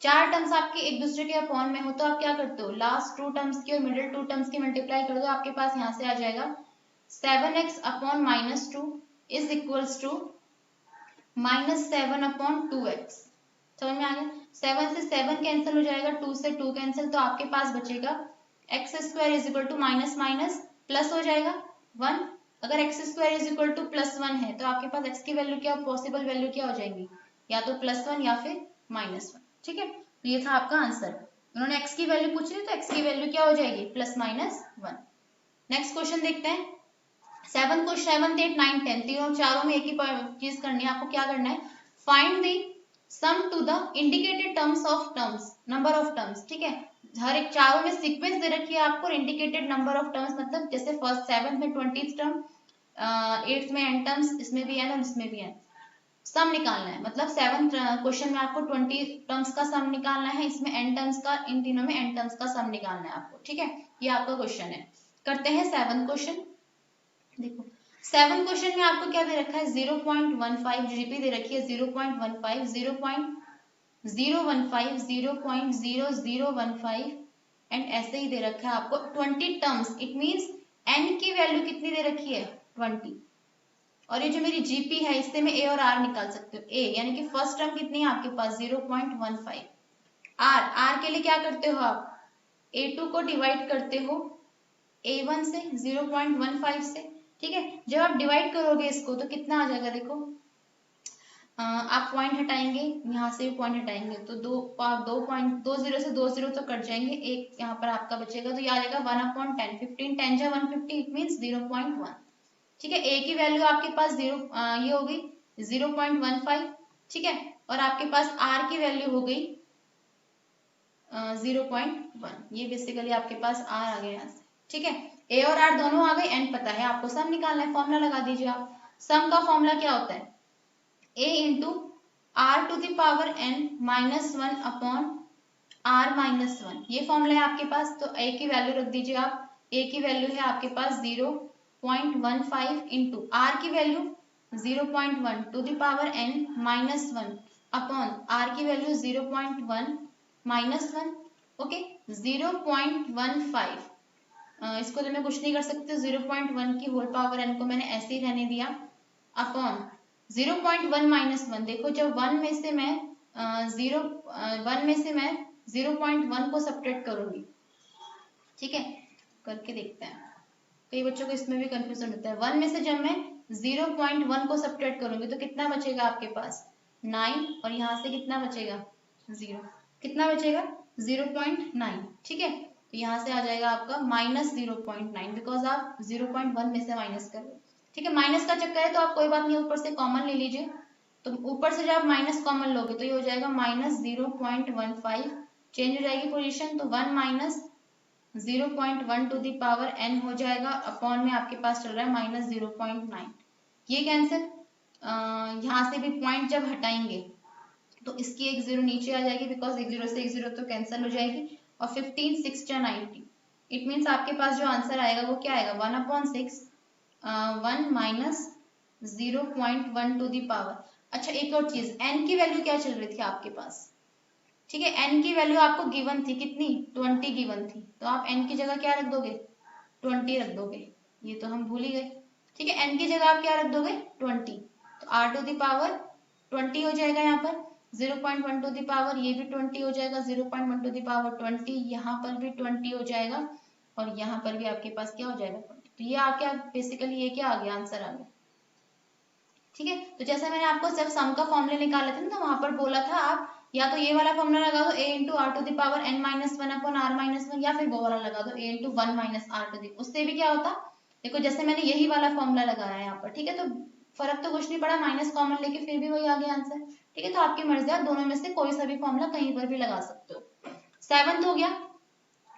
चार टर्म्स आपके एक दूसरे के अपॉन में हो तो आप क्या करते हो, लास्ट 2 टर्म्स की और मिडिल 2 टर्म्स की मल्टीप्लाई कर दो। आपके पास यहाँ से आ जाएगा 7x upon -2 is equals to -7/2x। समझ में आ गया? 7 से 7 कैंसिल हो जाएगा, 2 से 2 कैंसिल, तो आपके पास बचेगा x² is equal to minus minus plus हो जाएगा 1। अगर x² इज इक्वल टू +1 है तो आपके पास x की वैल्यू क्या, पॉसिबल वैल्यू क्या हो जाएंगी, या तो +1 या फिर -1। ठीक है, तो ये था आपका आंसर। उन्होंने x की वैल्यू पूछी है तो x की वैल्यू क्या हो जाएगी, +-1। नेक्स्ट क्वेश्चन देखते हैं। 7 को 7, 8, 9, 10 तीनों चारों में एक ही चीज करनी है। आपको क्या करना है, find the sum to the indicated terms of terms, number of terms. ठीक है, हर एक चारों में सीक्वेंस दे रखी है आपको, इंडिकेटेड नंबर ऑफ टर्म्स मतलब जैसे फर्स्ट 7th में 20th टर्म, 8th में n टर्म्स, इसमें भी n और इसमें भी n। सम निकालना है, मतलब 7th क्वेश्चन में आपको 20 टर्म्स का सम निकालना है, इसमें n टर्म्स का, इन तीनों में n टर्म्स का सम निकालना है आपको। ठीक है, ये आपका क्वेश्चन है। करते हैं 7th क्वेश्चन। देखो 7th क्वेश्चन में आपको क्या दे रखा है, 0.15 जीपी दे रखी है, 0.15, 0.015, 0.0015 एंड ऐसे ही दे रखा है आपको 20 टर्म्स। इट मींस n की वैल्यू कितनी दे रखी है, 20। और ये जो मेरी जीपी है इससे मैं a और r निकाल सकते हो। a यानी कि फर्स्ट टर्म कितनी है आपके पास, 0.15। r के लिए क्या करते हो आप, a2 को डिवाइड करते हो a1 से, 0.15 से। ठीक है, जब आप डिवाइड करोगे इसको तो कितना आ जाएगा, देखो आप पॉइंट हटाएंगे, यहाँ से भी पॉइंट हटाएंगे तो 2 0 से 2 0 तो कट जाएंगे, एक यहाँ पर आपका बचेगा, तो ये आ जाएगा 1/10। 15 10 जा 150, इट मीन्स 0.1। ठीक है, a की वैल्यू आपके पास ये हो गई 0.15। ठीक है, और आपके पास r की वैल्यू हो गई 0.1। ये बेसिकली आपके पास r आ गया यहाँ से। ठीक है, a और r दोनों आ गए, n पता है, आपको सम निकालना है, फॉर्मूला लगा दीजिए आप। सम का फॉर्मूला क्या होता है, a into r to the power n -1 upon r -1, ये फॉर्मूला है आपके पास। तो a की वैल्यू रख दीजिए आप, a की वैल्यू है आपके पास 0.15 इंटू r की value 0.1 to the power n -1 upon r की वैल्यू 0.1 -1। ओके, 0.15, इसको तो मैं कुछ नहीं कर सकती, 0.1 की होल पावर n को मैंने ऐसे ही रहने दिया, अपॉन 0.1 -1। देखो जब 1 में से मैं 0.1 को सब्ट्रैक्ट करूंगी, ठीक है, करके देखते हैं, कई बच्चों को इसमें भी कंफ्यूजन होता है। 1 में से जब मैं 0.1 को सब्ट्रैक्ट करूंगी तो कितना बचेगा आपके पास, 9, और यहाँ से कितना बचेगा, 0, कितना बचेगा 0.9। ठीक है, तो यहाँ से आ जाएगा आपका -0.9, बिकॉज आप 0.1 में से माइनस कर रहे हो। ठीक है, माइनस का चक्कर है तो आप कोई बात नहीं, ऊपर से कॉमन ले लीजिए, तो ऊपर से जब आप माइनस कॉमन लोगे तो ये हो जाएगा -0.15, चेंज हो जाएगी पोजीशन, तो 1 minus 0.1 to the power n हो जाएगा, अपॉन में आपके पास चल रहा है -0.9। ये कैंसिल, यहाँ से भी पॉइंट जब हटाएंगे तो इसकी एक 0 नीचे आ जाएगी, बिकॉज एक 0 से एक 0 तो कैंसिल हो जाएगी, और 15 6 जा 90। इट मीन्स आपके पास जो आंसर आएगा वो क्या आएगा, 1/6, 1 माइनस 0.1 टू दी पावर। अच्छा एक और चीज, n की वैल्यू क्या चल रही थी आपके पास, ठीक है, n की वैल्यू आपको गिवन थी, कितनी, 20 गिवन थी, तो आप n की जगह क्या रख दोगे, 20 रख दोगे, ये तो हम भूल ही गए। ठीक है, n की जगह आप क्या रख दोगे, 20, तो r टू दी पावर 20 हो जाएगा, यहाँ पर 0.1 टू दी पावर, ये भी 20 हो जाएगा, 0.1 टू दी पावर 20, यहाँ पर भी 20 हो जाएगा, और यहाँ पर भी आपके पास क्या हो जाएगा 20। तो ये आपके बेसिकली ये क्या आ गया, आंसर आ गया। ठीक है, तो जैसे मैंने आपको जब सम का फॉर्मूला निकाले थे ना, तो वहां पर बोला था आप या तो ये वाला फॉर्मूला लगा दो a into R to the power n minus one upon R minus one, या फिर वो वाला लगा दो a into one minus R to the. उससे भी क्या होता, देखो जैसे मैंने यही वाला फॉर्मूला लगाया है यहाँ पर, ठीक है, तो फर्क तो कुछ नहीं पड़ा, माइनस कॉमन लेके फिर भी वही आ गया आंसर। ठीक है, तो आपकी मर्जी, आप दोनों में से कोई सा भी फॉर्मूला कहीं पर भी लगा सकते हो। 7th हो गया।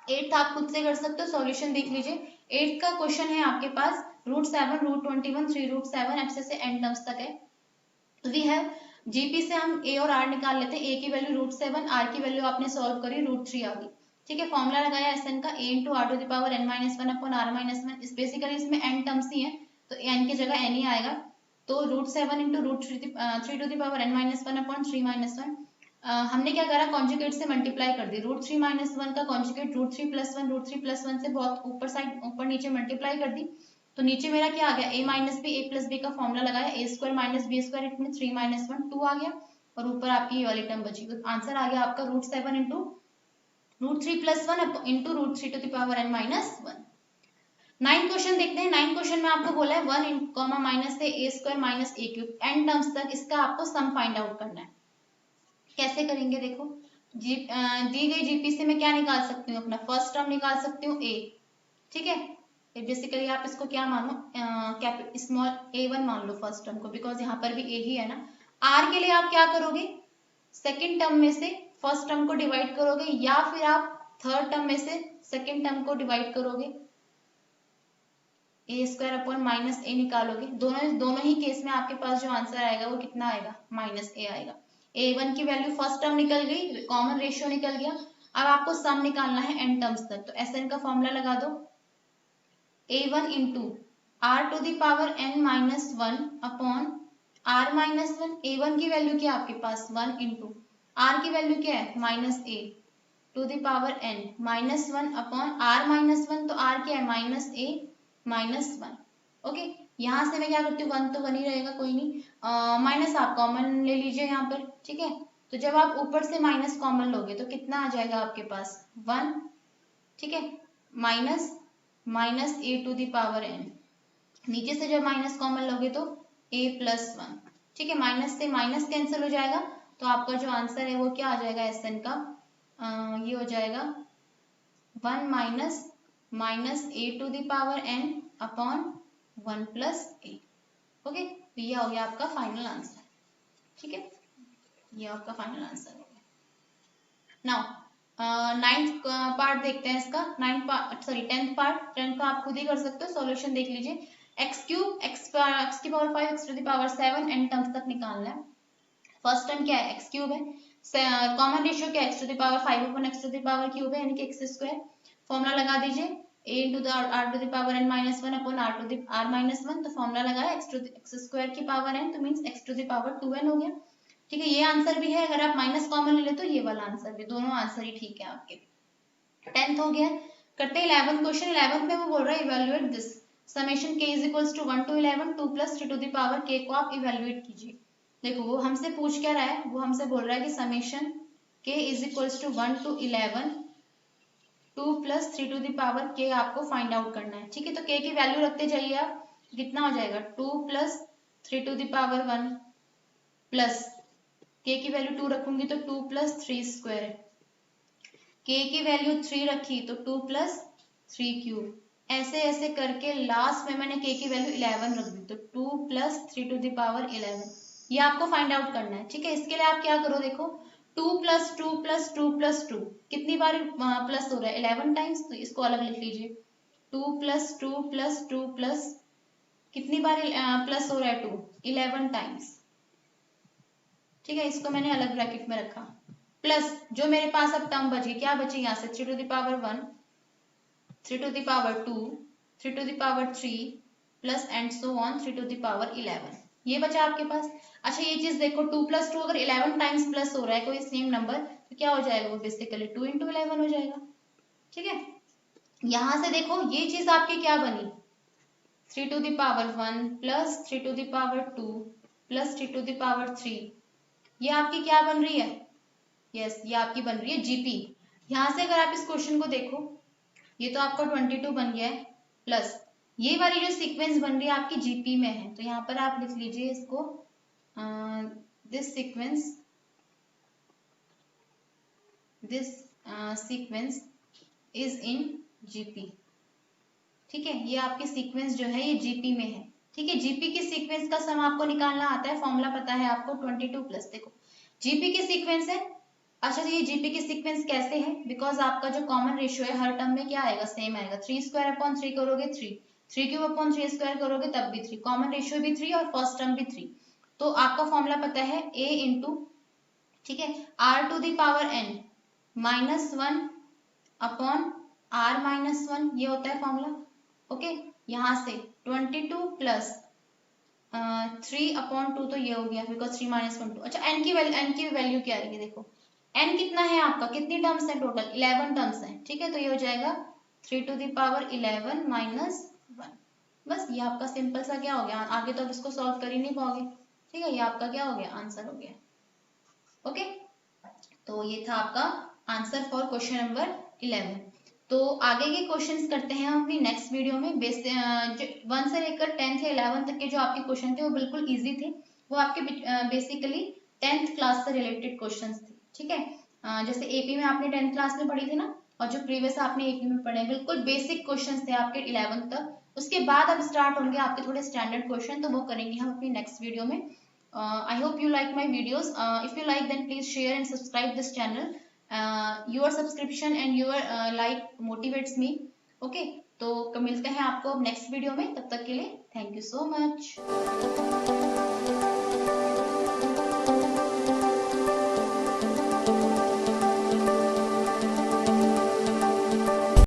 8th आप खुद से कर सकते हो, सॉल्यूशन देख लीजिए। 8th का क्वेश्चन है आपके पास √7 √21 3√7 ऐसे से n टर्म्स तक है। तो वी हैव जीपी से हम a और r निकाल लेते हैं। a की वैल्यू √7, r की वैल्यू आपने सॉल्व करी √3 आ गई। ठीक है, फॉर्मूला लगाया एसएन का a into R to the power n minus one upon R minus one. Basically इसमें n टर्म्स ही है, तो n की जगह n ही आएगा। तो √7 into √3 to the power n minus one upon 3 minus one. हमने क्या करा, कॉन्जुगेट से मल्टीप्लाई कर दी। √3 माइनस वन का conjugate √3 plus one, √3 plus one से बहुत ऊपर साइड ऊपर नीचे मल्टीप्लाई कर दी। तो नीचे मेरा क्या आ गया, a minus B, a plus B का फॉर्मूला लगाया, a square minus B square, it में 3 माइनस वन 2 आ गया, और ऊपर आपकी ये वाली टर्म बची। तो आंसर आ गया आपका √7 into √3 plus one into √3 to the power n minus one. 9 question देखते हैं। 9 क्वेश्चन में आपको बोला है 1 कॉमा माइनस से a square minus a cube n terms तक, इसका आपको सम फाइंड आउट करना है। कैसे करेंगे देखो, दी गई जीपी से मैं क्या निकाल सकती हूँ, अपना फर्स्ट टर्म निकाल सकती हूँ a। ठीक है, बेसिकली आप इसको क्या मानो, स्मॉल a1 मान लो फर्स्ट टर्म को, बिकॉज यहाँ पर भी a ही है ना। r के लिए आप क्या करोगे, सेकेंड टर्म में से फर्स्ट टर्म को डिवाइड करोगे, या फिर आप थर्ड टर्म में से सेकेंड टर्म को डिवाइड करोगे, a square upon minus a निकालोगे। दोनों ही केस में आपके पास जो आंसर आएगा वो कितना आएगा, माइनस a आएगा। a1 की वैल्यू फर्स्ट टर्म निकल गई, कॉमन रेशियो निकल गया। अब आपको सम निकालना है n टर्म्स तक, तो एसएन का फॉर्मूला लगा दो, a1 into R to the power n minus one upon R minus one. a1 की वैल्यू क्या है आपके पास 1 इंटू आर की वैल्यू क्या है minus a to the power n minus one upon R minus one, तो r क्या है minus a minus one. Okay, यहाँ से मैं क्या करती हूँ, 1 तो 1 ही रहेगा, कोई नहीं, माइनस आप कॉमन ले लीजिए यहाँ पर। ठीक है, तो जब आप ऊपर से माइनस कॉमन लोगे तो कितना आ जाएगा आपके पास 1। ठीक है, minus minus a to the power n, नीचे से जब माइनस कॉमन लोगे तो a प्लस वन। ठीक है, माइनस से माइनस कैंसिल हो जाएगा, तो आपका जो आंसर है वो क्या आ जाएगा एसएन का, ये हो जाएगा 1 minus minus a to the power n upon 1 plus a। Okay, तो ये हो गया आपका फाइनल आंसर। ठीक है, ये आपका फाइनल आंसर हो गया। नाउ 9th पार्ट देखते हैं इसका। 10th part. 10th का आप खुद ही कर सकते हो, सॉल्यूशन देख लीजिए। एक्स क्यूब एक्स की power 5 X to the power 7 n terms तक निकालना है। फर्स्ट टर्म क्या है, एक्स क्यूब है, कॉमन रेशियो क्या है, X to the power 5 upon X to the power cube है, यानी कि एक्स स्क्वायर। फॉर्मूला लगा दीजिए, a into the R to the power n minus one upon R to the R minus one. तो formula लगाया x square की power n, तो means X to the power 2n हो गया। ठीक है, ये आंसर भी है, अगर आप माइनस कॉमन ले ले तो ये वाला आंसर भी, दोनों आंसर ही ठीक है आपके। 10th हो गया। करते हैं 11th क्वेश्चन। 11th में वो बोल रहा है evaluate this summation k is equals to 1 to 11 2 plus 3 to the power k को आप इवेल्युएट कीजिए। देखो वो हमसे पूछ क्या रहा है, वो हमसे बोल रहा है कि summation k is equals to 1 to 11 2 plus 3 to the power k आपको फाइंड आउट करना है। ठीक है, तो k की वैल्यू रखते जाइए आप, कितना हो जाएगा 2 plus 3 to the power 1 plus k की वैल्यू 2 रखूंगी तो 2 प्लस 3 स्क्वायर, k की वैल्यू 3 रखी तो 2 प्लस 3 क्यूब, ऐसे ऐसे करके लास्ट में मैंने k की वैल्यू 11 रख दी, तो 2 प्लस 3 टू द पावर 11। ये आपको फाइंड आउट करना है। ठीक है, इसके लिए आप क्या करो, देखो 2 प्लस 2 प्लस 2 प्लस 2 कितनी बार प्लस हो रहा है 11 टाइम्स, तो इसको अलग लिख लीजिए। 2 प्लस 2 प्लस 2 प्लस कितनी बार प्लस हो रहा है 2 11 टाइम्स। ठीक है, इसको मैंने अलग ब्रैकेट में रखा, प्लस जो मेरे पास अब टर्म बची, क्या बची यहाँ से 3 to the power 1 3 to the power 2 3 to the power 3 plus and so on 3 to the power 11, ये बचा आपके पास। अच्छा ये चीज देखो 2 प्लस 2 अगर 11 टाइम्स प्लस हो रहा है कोई सेम नंबर, तो क्या हो जाएगा वो बेसिकली 2 इंटू 11 हो जाएगा। ठीक है, यहां से देखो ये चीज आपकी क्या बनी 3 to the power 1 plus 3 to the power 2 plus 3 to the power 3, ये आपकी क्या बन रही है, यस ये आपकी बन रही है जीपी। यहां से अगर आप इस क्वेश्चन को देखो, ये तो आपका 22 बन गया है, प्लस ये वाली जो सीक्वेंस बन रही है आपकी जीपी में है, तो यहाँ पर आप लिख लीजिए इसको this sequence is in GP. ठीक है, ये आपकी सीक्वेंस जो है ये जीपी में है। ठीक है, जीपी की सीक्वेंस का सम आपको निकालना आता है, फॉर्मूला पता है आपको 22 प्लस, देखो जीपी की सीक्वेंस है। अच्छा, ये जीपी की सीक्वेंस कैसे है, बिकॉज आपका जो कॉमन रेशियो है हर टर्म में क्या आएगा, सेम आएगा। 3² करोगे 3, 3³ करोगे तब भी 3, कॉमन रेशियो भी 3 और फर्स्ट टर्म भी 3। तो आपका फॉर्मूला पता है a इंटू, ठीक है, r⁻n -1 अपॉन r-1, ये होता है फॉर्मूला। ओके, यहाँ से 22 प्लस 3/2, तो ये हो गया बिकॉज 3 - 1 2। अच्छा, n की वैल्यू क्या आएगी, देखो n कितना है आपका, कितनी टर्म्स है टोटल, 11 टर्म्स है। ठीक है, तो ये हो जाएगा 3⁻11 -1। बस ये आपका सिंपल सा क्या हो गया, आगे तो अब इसको सॉल्व कर ही नहीं पाओगे। ठीक है, ये आपका क्या हो गया, आंसर हो गया। ओके, तो ये था आपका आंसर फॉर क्वेश्चन नंबर 11। तो आगे के क्वेश्चंस करते हैं हम अपनी नेक्स्ट वीडियो में। 1 से लेकर 10th या 11th तक के जो आपके क्वेश्चन थे वो बिल्कुल इजी थे, वो आपके बेसिकली 10th क्लास से रिलेटेड क्वेश्चंस थे। ठीक है, जैसे एपी में आपने 10th क्लास में पढ़ी थी ना, और जो प्रीवियस आपने एपी में पढ़े बिल्कुल बेसिक क्वेश्चंस थे आपके 11th तक। उसके बाद अब स्टार्ट होंगे आपके थोड़े स्टैंडर्ड क्वेश्चन, तो वो करेंगे हम अपनी नेक्स्ट वीडियो में। I hope you like my videos. If you like, then please share and subscribe this channel. Your subscription and your like motivates me. Okay, तो मिलते हैं आपको अब नेक्स्ट वीडियो में, तब तक के लिए थैंक यू सो मच।